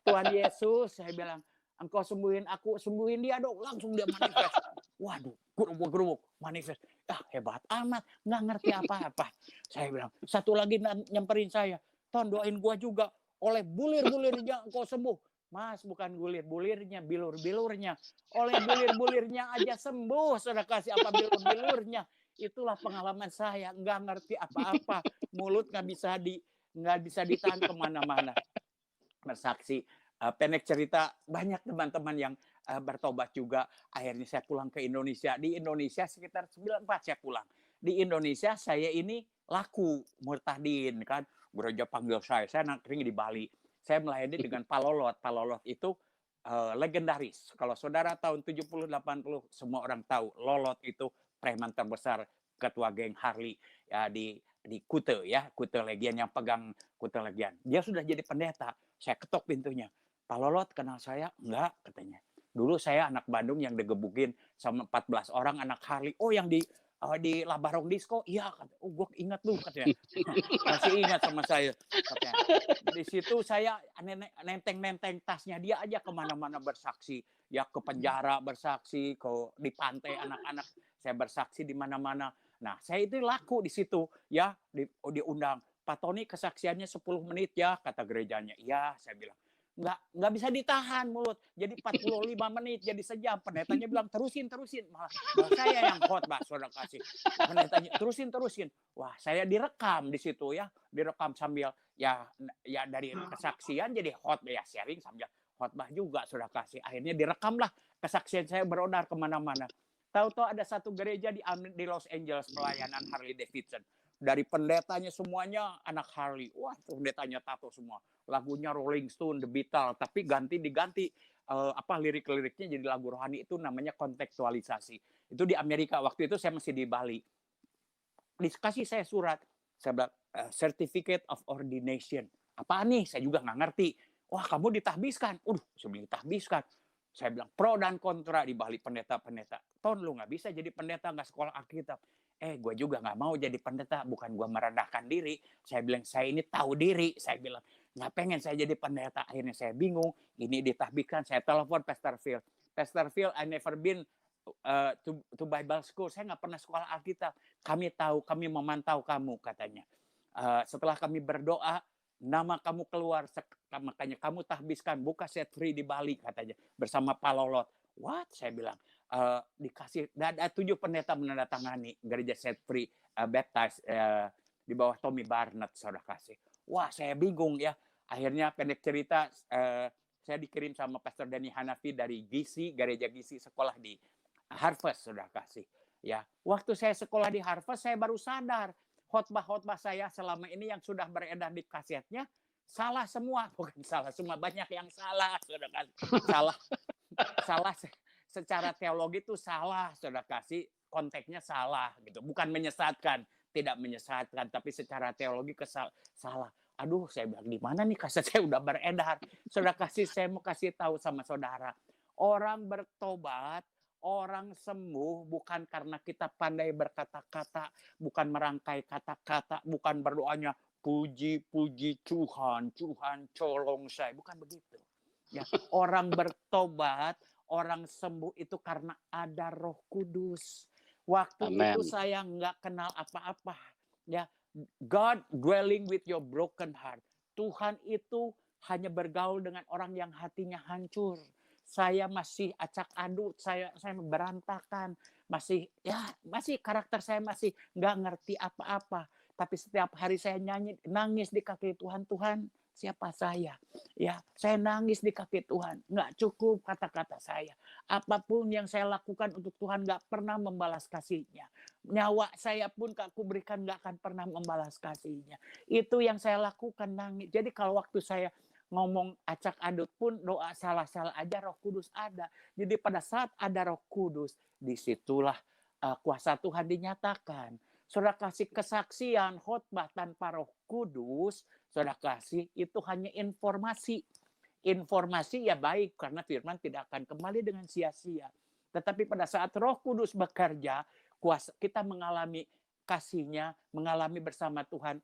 Tuhan Yesus, saya bilang, engkau sembuhin aku, sembuhin dia dong. Langsung dia manifest. Waduh, gerubuk manifest. Hebat amat, nggak ngerti apa-apa. Saya bilang, satu lagi nyamperin saya. Ton doain gua juga. Oleh bulir-bulirnya engkau sembuh. Mas, bukan bulir-bulirnya, bilur-bilurnya. Oleh bulir-bulirnya aja sembuh. Saudara kasih apa bilur-bilurnya. Itulah pengalaman saya. Nggak ngerti apa-apa. Mulut nggak bisa ditahan kemana-mana. Bersaksi, pendek cerita, banyak teman-teman yang bertobat juga. Akhirnya saya pulang ke Indonesia. Di Indonesia sekitar 94 saya pulang. Di Indonesia saya ini laku murtadin kan. Gereja panggil saya nangkring di Bali. Saya melayani dengan Palolot. Palolot itu legendaris. Kalau saudara tahun 70-80 semua orang tahu. Lolot itu preman terbesar, ketua geng Harley ya di Kute ya, Kute Legian yang pegang Kute Legian. Dia sudah jadi pendeta. Saya ketok pintunya. Pak Lolot kenal saya? Enggak, katanya. Dulu saya anak Bandung yang digebukin sama 14 orang anak Harley. Oh, yang di Labarong Disco? Iya, kata. Oh, gue ingat lu, katanya. Masih ingat sama saya, katanya. Di situ saya nenteng tasnya dia aja kemana-mana bersaksi. Ya ke penjara bersaksi, di pantai anak-anak saya bersaksi di mana-mana. Nah, saya itu laku di situ ya, diundang. Pak Tony kesaksiannya 10 menit ya, kata gerejanya. Iya, saya bilang. Nggak bisa ditahan mulut. Jadi 45 menit, jadi sejam. Pendetanya bilang, terusin. Malah saya yang khotbah, saudara kasih. Pendetanya, terusin. Wah, saya direkam di situ ya. Direkam sambil, ya dari kesaksian jadi khotbah, ya sharing sambil khotbah juga, saudara kasih. Akhirnya direkamlah kesaksian saya berodar kemana-mana. Tahu-tahu ada satu gereja di Los Angeles pelayanan Harley Davidson. Dari pendetanya semuanya anak Harley. Wah, pendetanya tato semua. Lagunya Rolling Stone, The Beatles, tapi diganti lirik-liriknya jadi lagu rohani, itu namanya kontekstualisasi. Itu di Amerika. Waktu itu saya masih di Bali. Dikasih saya surat. Saya bilang, Certificate of Ordination. Apa nih? Saya juga nggak ngerti. Wah, kamu ditahbiskan. Saya bilang ditahbiskan. Saya bilang pro dan kontra di Bali pendeta-pendeta. Ton, lu nggak bisa jadi pendeta, nggak sekolah Alkitab. Gue juga nggak mau jadi pendeta. Bukan gue merendahkan diri. Saya bilang, saya ini tahu diri. Saya bilang, nggak pengen saya jadi pendeta. Akhirnya saya bingung. Ini ditahbiskan. Saya telepon Pastor Phil. Pastor Phil, I never been to Bible school. Saya nggak pernah sekolah Alkitab. Kami memantau kamu, katanya. Setelah kami berdoa, nama kamu keluar, makanya kamu tahbiskan, buka set free di Bali, katanya, bersama Pak Lolot. What? Saya bilang, dikasih, ada 7 pendeta menandatangani gereja set free baptized di bawah Tommy Barnett, saudara kasih. Wah, saya bingung ya. Akhirnya pendek cerita, saya dikirim sama Pastor Dani Hanafi dari gereja Gisi, sekolah di Harvest, saudara kasih. Ya, waktu saya sekolah di Harvest, saya baru sadar khotbah saya selama ini yang sudah beredar di kasetnya salah semua. Bukan salah semua, banyak yang salah, saudara kasih. Salah secara teologi itu salah, saudara kasih, konteksnya salah gitu. Bukan menyesatkan, tidak menyesatkan, tapi secara teologi salah. Aduh, saya bilang, di mana nih kaset saya udah beredar. Saudara kasih, saya mau kasih tahu sama saudara. Orang bertobat, orang sembuh bukan karena kita pandai berkata-kata, bukan merangkai kata-kata, bukan berdoanya, puji-puji Tuhan, Tuhan colong saya. Bukan begitu. Ya, orang bertobat, orang sembuh itu karena ada Roh Kudus. Waktu Amen. itu saya nggak kenal apa-apa. Ya, God dwelling with your broken heart. Tuhan itu hanya bergaul dengan orang yang hatinya hancur. Saya masih acak aduk, saya berantakan, masih karakter saya masih nggak ngerti apa-apa. Tapi setiap hari saya nangis di kaki Tuhan, Tuhan, siapa saya? Ya, saya nangis di kaki Tuhan. Nggak cukup kata-kata saya. Apapun yang saya lakukan untuk Tuhan nggak pernah membalas kasih-Nya. Nyawa saya pun aku berikan nggak akan pernah membalas kasih-Nya. Itu yang saya lakukan, nangis. Jadi kalau waktu saya ngomong acak adut pun doa salah-salah aja Roh Kudus ada. Jadi pada saat ada Roh Kudus, disitulah kuasa Tuhan dinyatakan. Saudara kasih kesaksian khotbah tanpa Roh Kudus, saudara kasih itu hanya informasi. Informasi ya baik karena firman tidak akan kembali dengan sia-sia. Tetapi pada saat Roh Kudus bekerja, kuasa kita mengalami kasih-Nya, mengalami bersama Tuhan,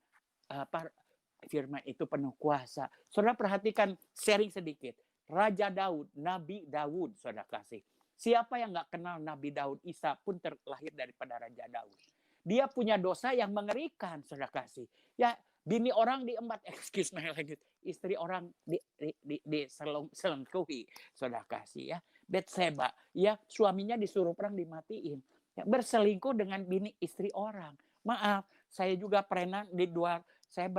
firman itu penuh kuasa. Saudara perhatikan, sharing sedikit. Raja Daud, Nabi Daud, saudara kasih. Siapa yang nggak kenal Nabi Daud? Isa pun terlahir daripada Raja Daud. Dia punya dosa yang mengerikan, saudara kasih. Ya, bini orang diembat, excuse my language, istri orang diselengkuhi, saudara kasih ya. Betseba, ya suaminya disuruh perang dimatiin. Ya, berselingkuh dengan bini istri orang. Maaf, saya juga pernah di luar, saya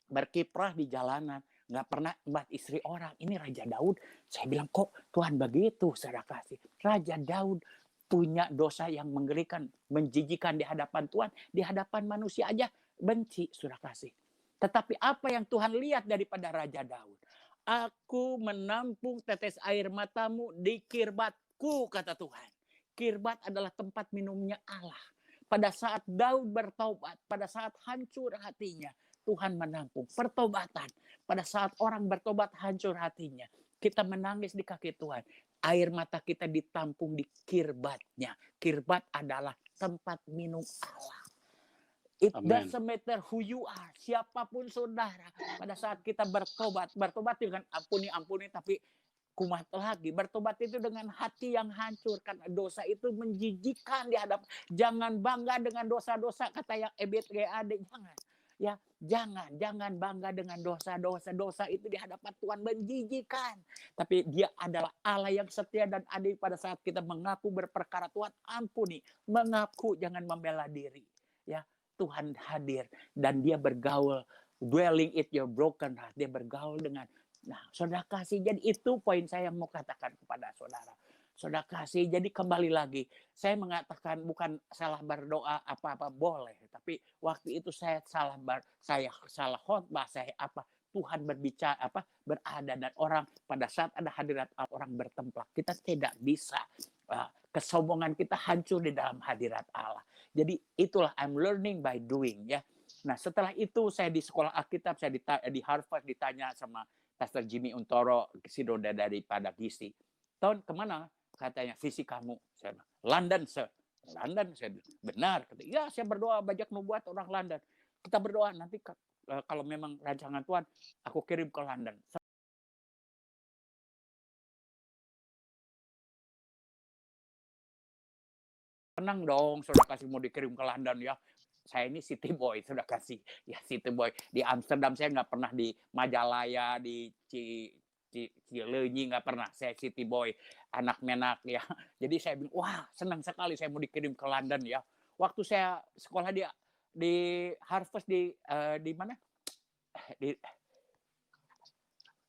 berkiprah di jalanan, nggak pernah embat istri orang. Ini Raja Daud. Saya bilang, kok Tuhan begitu, saudara kasih. Raja Daud punya dosa yang mengerikan, menjijikan di hadapan Tuhan, di hadapan manusia aja benci, saudara kasih. Tetapi apa yang Tuhan lihat daripada Raja Daud? Aku menampung tetes air matamu di kirbatku, kata Tuhan. Kirbat adalah tempat minumnya Allah. Pada saat Daud bertobat, pada saat hancur hatinya, Tuhan menampung pertobatan. Pada saat orang bertobat hancur hatinya, kita menangis di kaki Tuhan. Air mata kita ditampung di kirbatnya. Kirbat adalah tempat minum Allah. It doesn't matter who you are, siapapun saudara. Pada saat kita bertobat dengan ampuni, tapi kumat lagi. Bertobat itu dengan hati yang hancur, karena dosa itu menjijikan di hadapan. Jangan bangga dengan dosa-dosa, kata yang EBTGAD, jangan. Ya, jangan bangga dengan dosa itu di hadapan Tuhan menjijikan. Tapi Dia adalah Allah yang setia dan adil. Pada saat kita mengaku berperkara, Tuhan ampuni, mengaku, jangan membela diri. Ya, Tuhan hadir dan Dia bergaul, dwelling in your broken heart. Dia bergaul dengan, saudara kasih. Jadi itu poin saya yang mau katakan kepada saudara. Saudara kasih, jadi kembali lagi, saya mengatakan bukan salah berdoa apa-apa boleh, tapi waktu itu saya salah khotbah, Tuhan berbicara berada, dan orang pada saat ada hadirat orang bertemplak. Kita tidak bisa, kesombongan kita hancur di dalam hadirat Allah. Jadi itulah I'm learning by doing, ya. Nah, setelah itu saya di sekolah Alkitab, saya di Harvard ditanya sama Pastor Jimmy Untoro, Sidoda daripada Gizi. Tahun kemana? Katanya, visi kamu. Saya bilang, London, sir. London, saya bilang, benar. Kata, ya, saya berdoa bajak nubuat orang London. Kita berdoa, nanti kalau memang rancangan Tuhan, aku kirim ke London. Senang dong, saudara kasih mau dikirim ke London, ya. Saya ini city boy, saudara kasih. Ya, city boy. Di Amsterdam saya nggak pernah, di Majalaya, di Cileunyi nggak pernah. Saya city boy, anak menak, ya. Jadi saya bilang, wah, senang sekali saya mau dikirim ke London, ya. Waktu saya sekolah di Harvard, di mana? Di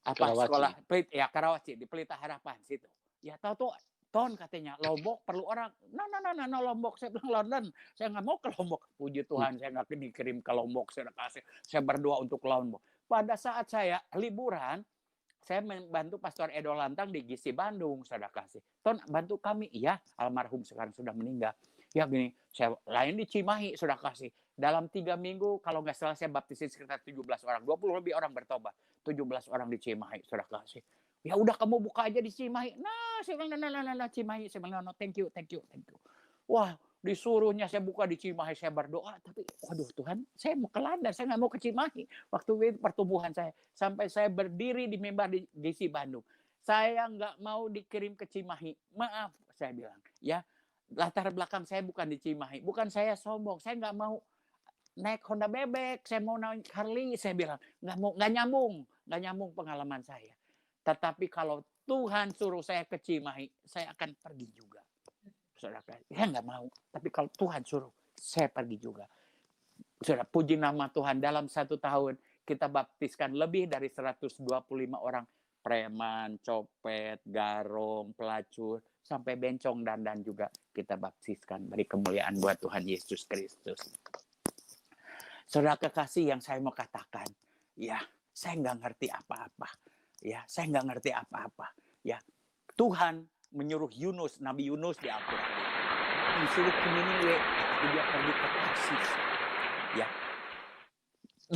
Karawaci. Sekolah ya Karawaci, di Pelita Harapan situ. Ya, tahu tuh, Ton katanya, Lombok perlu orang. No, Lombok. Saya bilang London. Saya nggak mau ke Lombok. Puji Tuhan, saya nggak dikirim ke Lombok. Saya berdoa untuk Lombok. Pada saat saya liburan, saya membantu Pastor Edo Lantang di GC Bandung, saudara kasih. Ton, bantu kami. Iya, almarhum sekarang sudah meninggal. Ya gini, Saya lain di Cimahi, sudah kasih. Dalam 3 minggu, kalau nggak salah saya baptisin sekitar 17 orang. 20 lebih orang bertobat. 17 orang di Cimahi, sudah kasih. Ya udah kamu buka aja di Cimahi. Nah, saya bilang, nah, Cimahi. Saya bilang, no, thank you. Wah, disuruhnya saya buka di Cimahi, saya berdoa. Tapi, waduh Tuhan, saya mau ke Landan, saya nggak mau ke Cimahi. Waktu itu pertumbuhan saya. Sampai saya berdiri di mimbar di GC Bandung. Saya nggak mau dikirim ke Cimahi. Maaf, saya bilang. Ya, latar belakang saya bukan di Cimahi. Bukan saya sombong. Saya nggak mau naik Honda bebek. Saya mau naik Harley. Saya bilang nggak nyambung pengalaman saya. Tetapi kalau Tuhan suruh saya ke Cimahi, saya akan pergi juga. Saudara, saya nggak mau. Tapi kalau Tuhan suruh, saya pergi juga. Saudara, puji nama Tuhan. Dalam 1 tahun kita baptiskan lebih dari 125 orang. Preman, copet, garong, pelacur, sampai bencong dan juga kita baptiskan. Beri kemuliaan buat Tuhan Yesus Kristus. Saudara kekasih, yang saya mau katakan, ya, saya nggak ngerti apa-apa. Ya, saya nggak ngerti apa-apa. Ya, Tuhan menyuruh Yunus, Nabi Yunus di Al-Quran itu, disuruh ke Niniwe, tapi dia pergi ke Tarsis. Ya,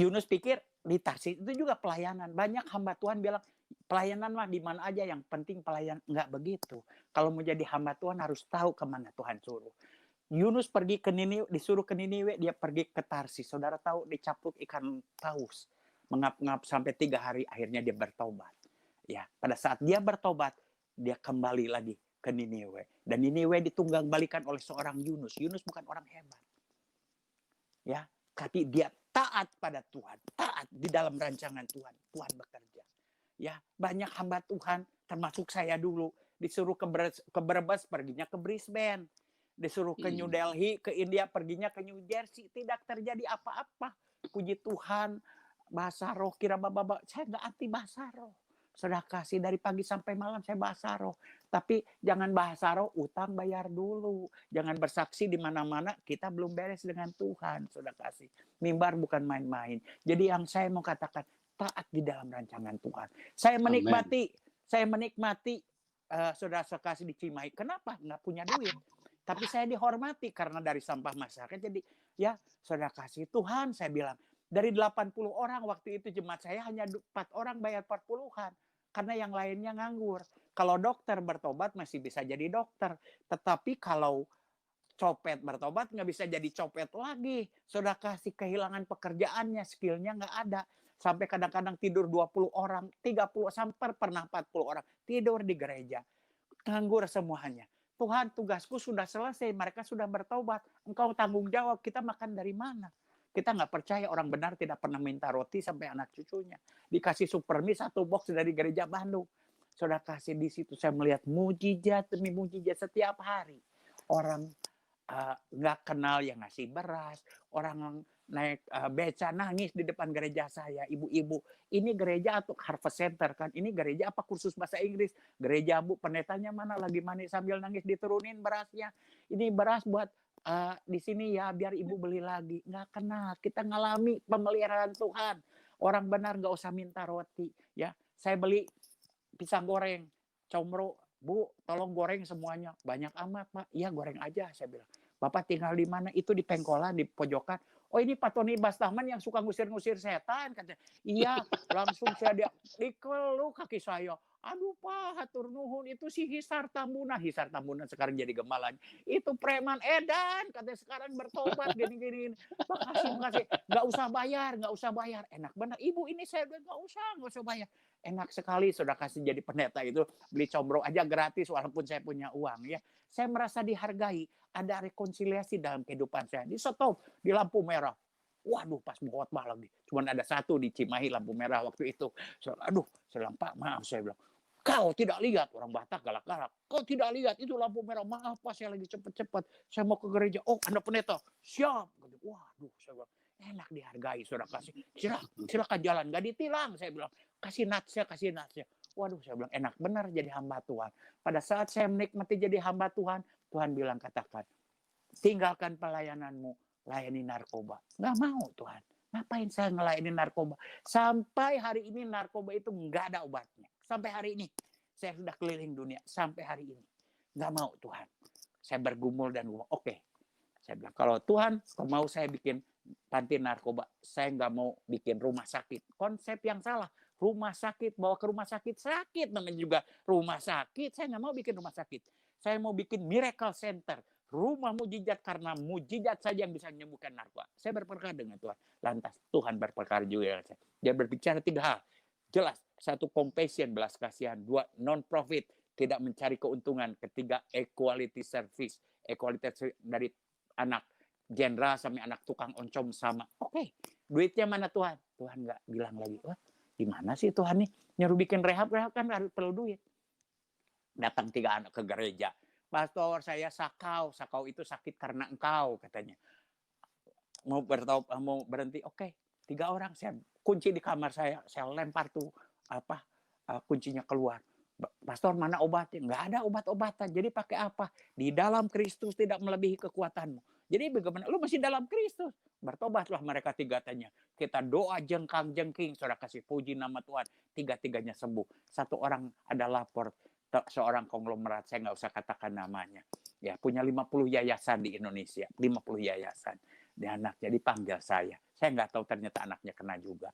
Yunus pikir di Tarsis itu juga pelayanan. Banyak hamba Tuhan bilang, pelayanan mah di mana aja, yang penting pelayanan. Enggak begitu. Kalau mau jadi hamba Tuhan harus tahu kemana Tuhan suruh. Yunus pergi ke Niniwe, disuruh ke Niniwe, dia pergi ke Tarsis. Saudara tahu, dicapluk ikan paus, mengap-ngap sampai 3 hari, akhirnya dia bertobat. Ya, pada saat dia bertobat, dia kembali lagi ke Niniwe. Dan Niniwe ditunggang balikan oleh seorang Yunus. Yunus bukan orang hebat. Ya, tapi dia taat pada Tuhan, taat di dalam rancangan Tuhan. Tuhan bekerja. Ya, banyak hamba Tuhan, termasuk saya dulu, disuruh ke Brebes, perginya ke Brisbane. Disuruh ke New Delhi, ke India, perginya ke New Jersey. Tidak terjadi apa-apa. Puji Tuhan, bahasa roh, kira baba, saya nggak anti bahasa roh. Sudah kasih dari pagi sampai malam saya bahasa roh. Tapi jangan bahasa roh, utang bayar dulu. Jangan bersaksi di mana-mana, kita belum beres dengan Tuhan. Sudah kasih. Mimbar bukan main-main. Jadi yang saya mau katakan, taat di dalam rancangan Tuhan. Saya menikmati saudara sekasih di Cimahi. Kenapa? Nggak punya duit. Tapi saya dihormati karena dari sampah masyarakat. Jadi ya saudara kasih Tuhan, saya bilang. Dari 80 orang waktu itu jemaat saya hanya 4 orang bayar 40-an. Karena yang lainnya nganggur. Kalau dokter bertobat masih bisa jadi dokter. Tetapi kalau copet bertobat nggak bisa jadi copet lagi. Saudara kasih kehilangan pekerjaannya, skillnya nggak ada. Sampai kadang-kadang tidur 20 orang, 30, sampai pernah 40 orang. Tidur di gereja. Nganggur semuanya. Tuhan, tugasku sudah selesai. Mereka sudah bertobat. Engkau tanggung jawab. Kita makan dari mana? Kita nggak percaya orang benar tidak pernah minta roti sampai anak cucunya. Dikasih supermi 1 box dari gereja Bandung. Saudara kasih di situ saya melihat mujizat demi mujizat setiap hari. Orang nggak kenal yang ngasih beras. Orang naik beca nangis di depan gereja saya. Ibu-ibu, ini gereja atau Harvest Center kan? Ini gereja apa kursus bahasa Inggris? Gereja Bu, pendetanya mana lagi mandi sambil nangis diturunin berasnya. Ini beras buat di sini ya, biar ibu beli lagi. Nggak kenal, kita ngalami pemeliharaan Tuhan. Orang benar nggak usah minta roti. Ya, saya beli pisang goreng, comro, Bu, tolong goreng semuanya. Banyak amat, Pak. Iya, goreng aja, saya bilang. Bapak tinggal di mana? Itu di pengkolan, di pojokan. Oh, ini Pak Tony Bastahman yang suka ngusir-ngusir setan, katanya. Iya, langsung saya dikeluk kaki saya. Aduh Pak, hatur nuhun, itu si Hisar Tambunan sekarang jadi gemalan. Itu preman edan, katanya sekarang bertobat gini-gini. Makasih, nggak usah bayar. Enak benar, ibu ini saya udah nggak usah bayar. Enak sekali, sudah kasih jadi pendeta itu, beli combro aja gratis walaupun saya punya uang ya. Saya merasa dihargai, ada rekonsiliasi dalam kehidupan saya. Di stop, di lampu merah. Waduh, pas khotbah lagi. Cuman ada 1 di Cimahi lampu merah waktu itu. Saya bilang, Pak, maaf, saya bilang. Kau tidak lihat, orang Batak galak-galak. Kau tidak lihat, itu lampu merah. Maaf, Pak, saya lagi cepat-cepat. Saya mau ke gereja. Oh, Anda pendeta. Siap. Waduh, saya bilang, enak dihargai, saudara kasih. Silakan jalan, nggak ditilang, saya bilang. Kasih natsnya. Waduh, saya bilang, enak benar jadi hamba Tuhan. Pada saat saya menikmati jadi hamba Tuhan, Tuhan bilang, katakan, tinggalkan pelayananmu, layani narkoba. Nggak mau Tuhan. Ngapain saya ngelayani narkoba? Sampai hari ini narkoba itu nggak ada obatnya. Sampai hari ini. Saya sudah keliling dunia. Sampai hari ini. Nggak mau Tuhan. Saya bergumul dan ngomong, oke. Saya bilang, kalau Tuhan mau saya bikin panti narkoba, saya nggak mau bikin rumah sakit. Konsep yang salah. Rumah sakit, bawa ke rumah sakit, sakit namanya juga rumah sakit. Saya nggak mau bikin rumah sakit. Saya mau bikin miracle center. Rumah mujizat, karena mujizat saja yang bisa menyembuhkan narkoba. Saya berperkara dengan Tuhan. Lantas Tuhan berperkara juga. Dia berbicara 3 hal. Jelas, 1 compassion, belas kasihan. 2 non-profit, tidak mencari keuntungan. 3 equality service. Equality dari anak jenderal sampai anak tukang oncom sama. Oke, duitnya mana Tuhan? Tuhan nggak bilang lagi. Wah, gimana sih Tuhan nih? Nyuruh bikin rehab kan harus perlu duit. Datang 3 anak ke gereja. Pastor, saya sakau. Sakau itu sakit karena engkau, katanya. Mau berhenti, oke. 3 orang, saya kunci di kamar saya lempar tuh kuncinya keluar. Pastor, mana obatnya? Nggak ada obat-obatan. Jadi pakai apa? Di dalam Kristus tidak melebihi kekuatanmu. Jadi bagaimana? Lu masih dalam Kristus. Bertobatlah mereka 3 tanya. Kita doa jengkang-jengking. Saudara kasih puji nama Tuhan. 3-tiganya sembuh. 1 orang ada lapor. Seorang konglomerat, saya nggak usah katakan namanya. Ya, punya 50 yayasan di Indonesia. 50 yayasan. Dan anaknya dipanggil saya. Saya nggak tahu ternyata anaknya kena juga.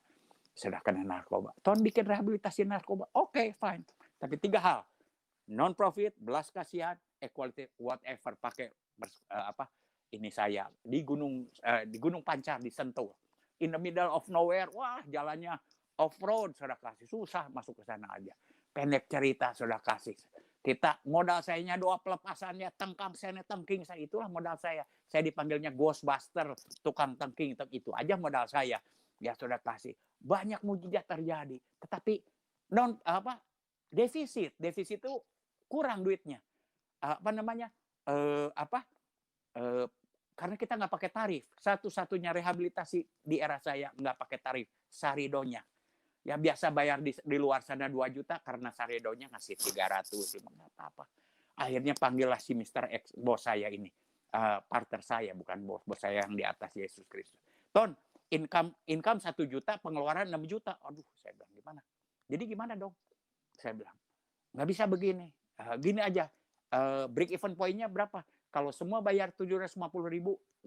Sudah kena narkoba. Tuhan bikin rehabilitasi narkoba. Oke, fine. Tapi 3 hal. Non-profit, belas kasihan, equality, whatever. Pakai ini saya. Di Gunung Pancar, di Sentul. In the middle of nowhere. Wah, jalannya off-road, saudara kasih. Susah masuk ke sana aja. Pendek cerita, saudara kasih. Kita modal sayanya doa pelepasannya, tengkang saya, tengking saya. Itulah modal saya. Saya dipanggilnya Ghostbuster, tukang tengking. Itu aja modal saya. Ya, saudara kasih. Banyak mujizat terjadi. Tetapi defisit itu kurang duitnya. Karena kita nggak pakai tarif. Satu-satunya rehabilitasi di era saya nggak pakai tarif. Saridonya. Ya biasa bayar di luar sana 2 juta, karena Saridonya ngasih 300. Nggak apa-apa. Akhirnya panggillah si Mr. X, bos saya ini. Partner saya, bukan bos saya yang di atas Yesus Kristus. Ton, income 1 juta, pengeluaran 6 juta. Aduh, saya bilang gimana? Jadi gimana dong? Saya bilang, nggak bisa begini. Gini aja, break even point-nya berapa? Kalau semua bayar 750.000,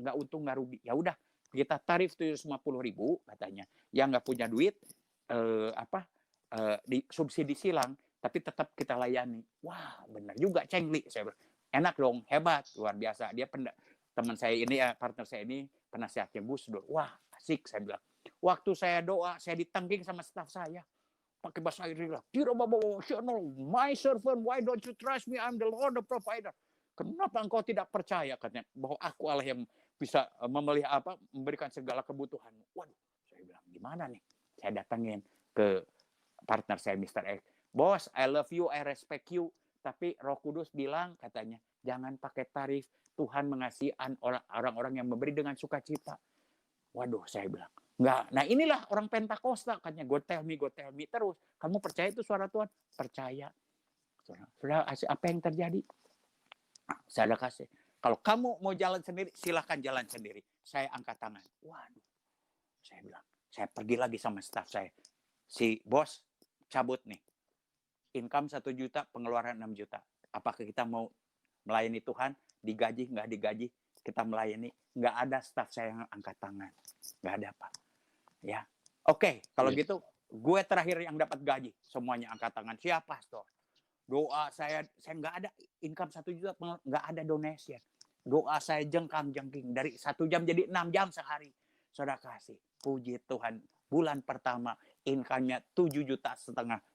nggak untung nggak rugi. Ya udah, kita tarif 750.000 katanya. Yang nggak punya duit, di subsidi silang, tapi tetap kita layani. Wah, benar juga, Cengli. Saya bilang, enak dong, hebat, luar biasa. Dia teman saya ini, partner saya ini, penasihatnya Gus Dur. Wah, asik, saya bilang. Waktu saya doa, saya ditengking sama staf saya. Pakai bahasa Inggris, my servant, why don't you trust me? I'm the Lord the provider. Kenapa engkau tidak percaya, katanya, bahwa aku Allah yang bisa memberikan segala kebutuhanmu. Waduh, saya bilang, gimana nih? Saya datangin ke partner saya, Mr. X. Bos, I love you, I respect you. Tapi Roh Kudus bilang, katanya, jangan pakai tarif. Tuhan mengasihi orang-orang yang memberi dengan sukacita. Waduh, saya bilang, enggak. Nah, inilah orang Pentakosta, katanya, God tell me terus. Kamu percaya itu suara Tuhan? Percaya. Sudah, apa yang terjadi? Saya udah kasih. Kalau kamu mau jalan sendiri, silahkan jalan sendiri. Saya angkat tangan. Waduh, saya bilang. Saya pergi lagi sama staf saya. Si bos cabut nih. Income 1 juta, pengeluaran 6 juta. Apakah kita mau melayani Tuhan? Digaji, nggak digaji? Kita melayani. Nggak ada staf saya yang angkat tangan. Nggak ada apa. Ya. Oke, kalau gitu, gue terakhir yang dapat gaji. Semuanya angkat tangan. Siapa, Pastor? Doa saya nggak ada income 1 juta, nggak ada donation. Doa saya jengkang-jengking. Dari 1 jam jadi 6 jam sehari. Saudara kasih. Puji Tuhan. Bulan pertama, income-nya 7,5 juta.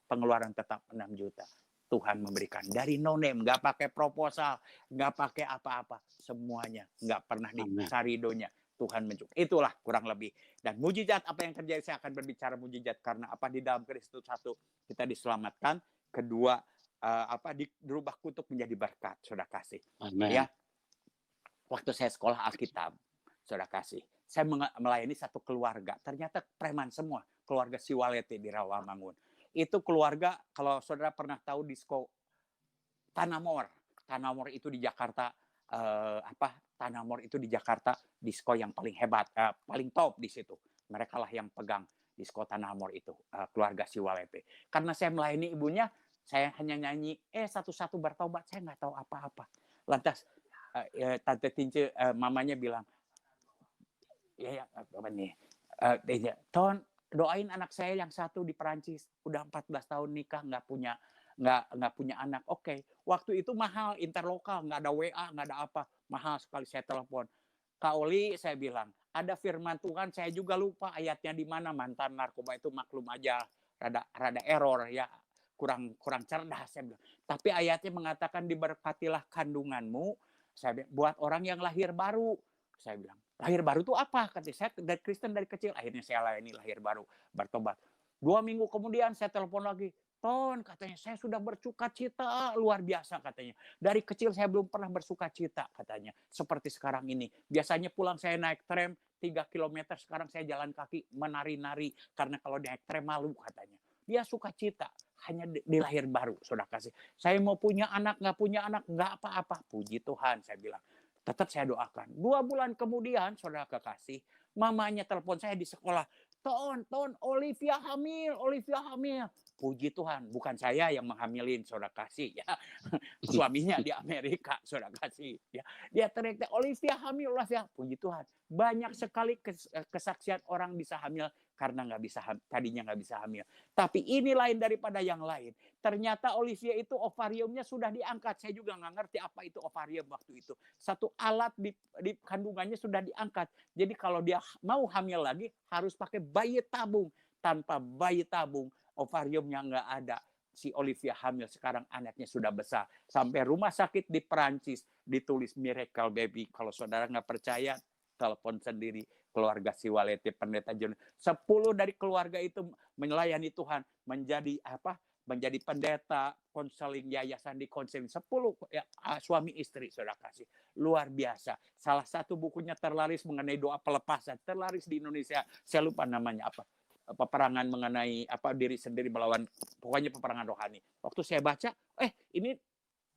Pengeluaran tetap 6 juta. Tuhan memberikan. Dari no name. Nggak pakai proposal. Nggak pakai apa-apa. Semuanya. Nggak pernah di Saridonya. Tuhan mencukupi. Itulah kurang lebih. Dan mujizat apa yang terjadi? Saya akan berbicara mujizat. Karena apa? Di dalam Kristus, 1, kita diselamatkan. Kedua, dirubah kutuk menjadi berkat. Saudara kasih. Amen. Ya. Waktu saya sekolah Alkitab, saudara kasih, saya melayani satu keluarga. Ternyata preman semua. Keluarga Siwalete di Rawamangun. Itu keluarga, kalau saudara pernah tahu disko Tanamor. Tanamor itu di Jakarta, Tanamor itu di Jakarta disko yang paling hebat, paling top di situ. Mereka lah yang pegang disko Tanamor itu, keluarga Siwalete. Karena saya melayani ibunya, saya hanya nyanyi, satu-satu bertobat, saya nggak tahu apa-apa. Lantas Tante Tince, mamanya bilang, ya apa nih, Ton, doain anak saya yang satu di Perancis, udah 14 tahun nikah, nggak punya anak. Oke. Waktu itu mahal, interlokal, nggak ada WA, nggak ada apa, mahal sekali. Saya telepon, Kak Oli, saya bilang, ada firman Tuhan, saya juga lupa ayatnya di mana. Mantan narkoba itu maklum aja, rada error ya, kurang cerdas, saya bilang. Tapi ayatnya mengatakan, diberkatilah kandunganmu, saya bilang, buat orang yang lahir baru. Saya bilang, lahir baru itu apa? Katanya, saya dari Kristen dari kecil. Akhirnya saya layani lahir baru, bertobat. 2 minggu kemudian saya telepon lagi, Ton, katanya, saya sudah bersuka cita luar biasa, katanya. Dari kecil saya belum pernah bersuka cita, katanya. Seperti sekarang ini. Biasanya pulang saya naik tram 3 kilometer, sekarang saya jalan kaki menari-nari. Karena kalau naik tram malu, katanya. Dia suka cita, hanya di lahir baru, saudara kasih. Saya mau punya anak, nggak apa-apa. Puji Tuhan, saya bilang. Tetap saya doakan. 2 bulan kemudian, saudara kekasih, mamanya telepon saya di sekolah. Ton, Olivia hamil. Puji Tuhan, bukan saya yang menghamilin, saudara kasih ya. Suaminya di Amerika, saudara kasih ya. Dia teriak, Olivia hamil. Puji Tuhan. Banyak sekali kesaksian orang bisa hamil karena tadinya nggak bisa hamil. Tapi ini lain daripada yang lain. Ternyata Olivia itu ovariumnya sudah diangkat. Saya juga nggak ngerti apa itu ovarium waktu itu. Satu alat di kandungannya sudah diangkat. Jadi kalau dia mau hamil lagi harus pakai bayi tabung. Tanpa bayi tabung, ovariumnya nggak ada. Si Olivia hamil, sekarang anaknya sudah besar. Sampai rumah sakit di Perancis ditulis miracle baby. Kalau saudara nggak percaya, telepon sendiri keluarga si Walete, pendeta John. 10 dari keluarga itu melayani Tuhan, menjadi pendeta, konseling yayasan di konseling. 10 ya, suami istri, saudara kasih. Luar biasa. Salah satu bukunya terlaris mengenai doa pelepasan, terlaris di Indonesia. Saya lupa namanya apa. Peperangan mengenai diri sendiri melawan, pokoknya peperangan rohani. Waktu saya baca, ini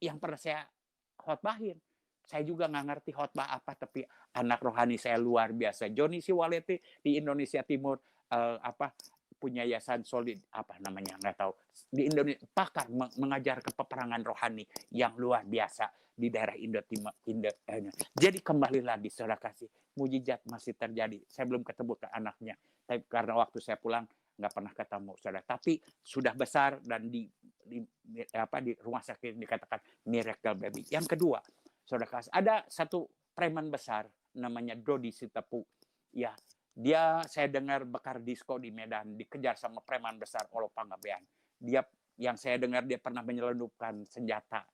yang pernah saya khotbahin. Saya juga nggak ngerti khotbah apa, tapi anak rohani saya luar biasa. Johnny Siwalete di Indonesia Timur, punya yayasan solid, nggak tahu. Di Indonesia, pakar mengajar ke peperangan rohani yang luar biasa di daerah Indo Timur. Jadi kembali lagi, saudara kasih, mujizat masih terjadi. Saya belum ketemu ke anaknya, tapi karena waktu saya pulang nggak pernah ketemu, saudara. Tapi sudah besar dan di rumah sakit dikatakan miracle baby. Yang kedua, saudara kasih, ada satu preman besar namanya Dodi Sitepu. Ya, dia saya dengar bekar disko di Medan, dikejar sama preman besar Olo Panggabean. Dia, yang saya dengar, dia pernah menyelundupkan senjata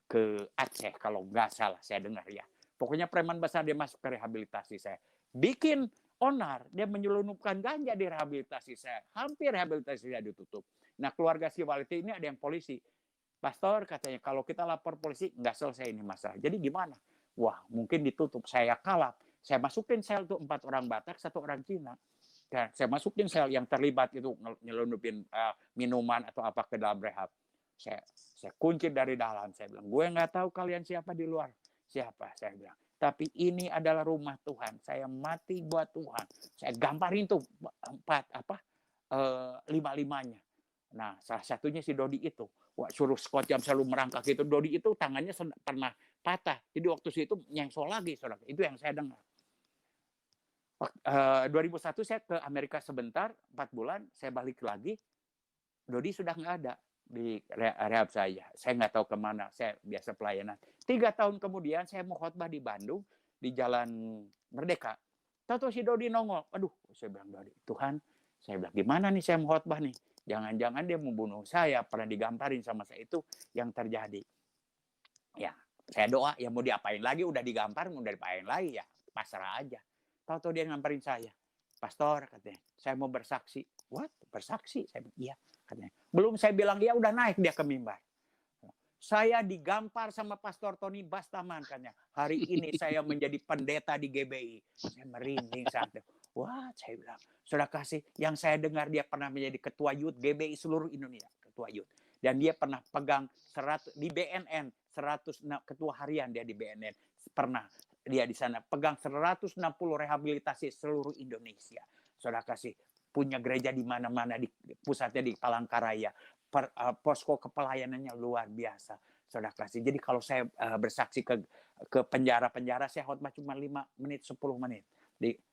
ke Aceh kalau nggak salah saya dengar ya. Pokoknya preman besar, dia masuk ke rehabilitasi saya. Bikin onar, dia menyelundupkan ganja di rehabilitasi saya. Hampir rehabilitasi saya ditutup. Nah, keluarga si Walete ini ada yang polisi. Pastor katanya, kalau kita lapor polisi, nggak selesai ini masalah. Jadi gimana? Wah, mungkin ditutup. Saya kalap. Saya masukin sel tuh 4 orang Batak, 1 orang Cina. Dan saya masukin sel yang terlibat itu nyelundupin minuman atau apa ke dalam rehab. Saya kunci dari dalam. Saya bilang, gue nggak tahu kalian siapa di luar. Siapa? Saya bilang. Tapi ini adalah rumah Tuhan. Saya mati buat Tuhan. Saya gamparin tuh 5-5-nya. Nah, salah satunya si Dodi itu. Wah, suruh Scott Jam selalu merangkak itu. Dodi itu tangannya pernah patah. Jadi waktu itu nyengsol lagi, saudara. Itu yang saya dengar. 2001 saya ke Amerika sebentar, 4 bulan, saya balik lagi. Dodi sudah nggak ada di rehab saya. Saya nggak tahu kemana, saya biasa pelayanan. 3 tahun kemudian saya mau khotbah di Bandung, di Jalan Merdeka. Tahu si Dodi nongol. Aduh, saya bilang, Dodi, Tuhan, saya bilang, gimana nih saya mau khotbah nih? Jangan-jangan dia membunuh saya, pernah digamparin sama saya, itu yang terjadi. Ya, saya doa, ya mau diapain lagi, udah digampar, mau diapain lagi, ya pasrah aja. Tahu dia ngamperin saya. Pastor, katanya, saya mau bersaksi. What? Bersaksi? Saya bilang, iya. Katanya. Belum saya bilang, ya udah naik dia ke mimbar. Saya digampar sama Pastor Tony Bastaman, katanya. Hari ini saya menjadi pendeta di GBI. Saya merinding saat itu. Wah, saya bilang, saudara kasih, yang saya dengar dia pernah menjadi ketua youth GBI seluruh Indonesia, ketua youth. Dan dia pernah pegang 100 di BNN, 100 ketua harian dia di BNN. Pernah dia di sana pegang 160 rehabilitasi seluruh Indonesia. Saudara kasih, punya gereja di mana-mana, di pusatnya di Palangkaraya. Posko kepelayanannya luar biasa, saudara kasih. Jadi kalau saya bersaksi ke ke penjara-penjara, saya khotbah cuma 5 menit, 10 menit.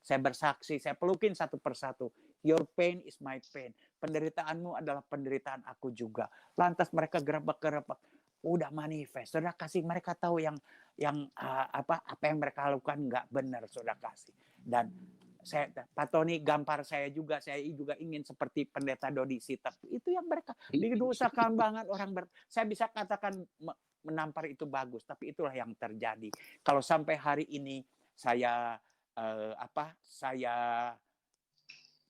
Saya bersaksi, saya pelukin satu persatu. Your pain is my pain. Penderitaanmu adalah penderitaan aku juga. Lantas mereka gerebek-gerebek. Udah manifest. Saudara kasih, mereka tahu yang apa yang mereka lakukan nggak benar, saudara kasih. Dan Pak Tony, gampar saya juga ingin seperti pendeta Dodi Sitap. Itu yang mereka diusahakan banget orang saya bisa katakan menampar itu bagus, tapi itulah yang terjadi. Kalau sampai hari ini saya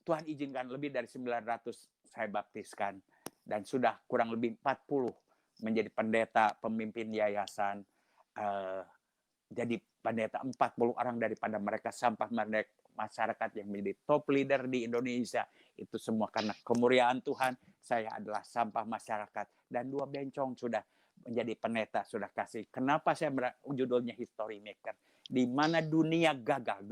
Tuhan izinkan lebih dari 900 saya baptiskan, dan sudah kurang lebih 40 menjadi pendeta, pemimpin yayasan, jadi pendeta 40 orang daripada mereka sampah masyarakat yang menjadi top leader di Indonesia. Itu semua karena kemuliaan Tuhan. Saya adalah sampah masyarakat, dan 2 bencong sudah menjadi pendeta, sudah kasih. Kenapa saya judulnya History Maker? Di mana dunia gagal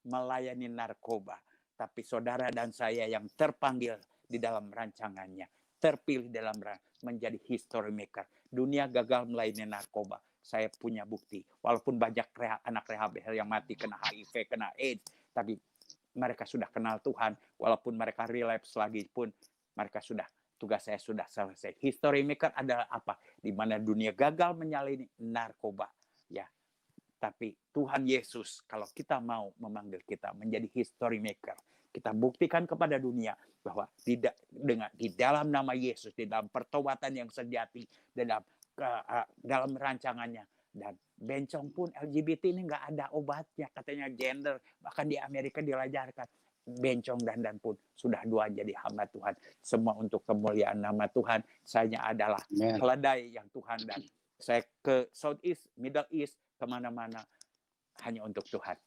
melayani narkoba, tapi saudara dan saya yang terpanggil di dalam rancangannya, terpilih dalam menjadi history maker. Dunia gagal melayani narkoba. Saya punya bukti. Walaupun banyak anak rehab yang mati kena HIV, kena AIDS, tapi mereka sudah kenal Tuhan. Walaupun mereka relapse lagi pun, mereka sudah, tugas saya sudah selesai. History maker adalah apa? Di mana dunia gagal menyalini narkoba. Ya, tapi Tuhan Yesus, kalau kita mau memanggil kita menjadi history maker, kita buktikan kepada dunia bahwa di dalam nama Yesus, di dalam pertobatan yang sejati, dalam rancangannya. Dan bencong pun LGBT ini nggak ada obatnya, katanya gender, bahkan di Amerika diajarkan. Bencong dan pun sudah 2 jadi hamba Tuhan. Semua untuk kemuliaan nama Tuhan. Saya adalah keledai yang Tuhan, dan saya ke Southeast, Middle East, kemana-mana hanya untuk Tuhan.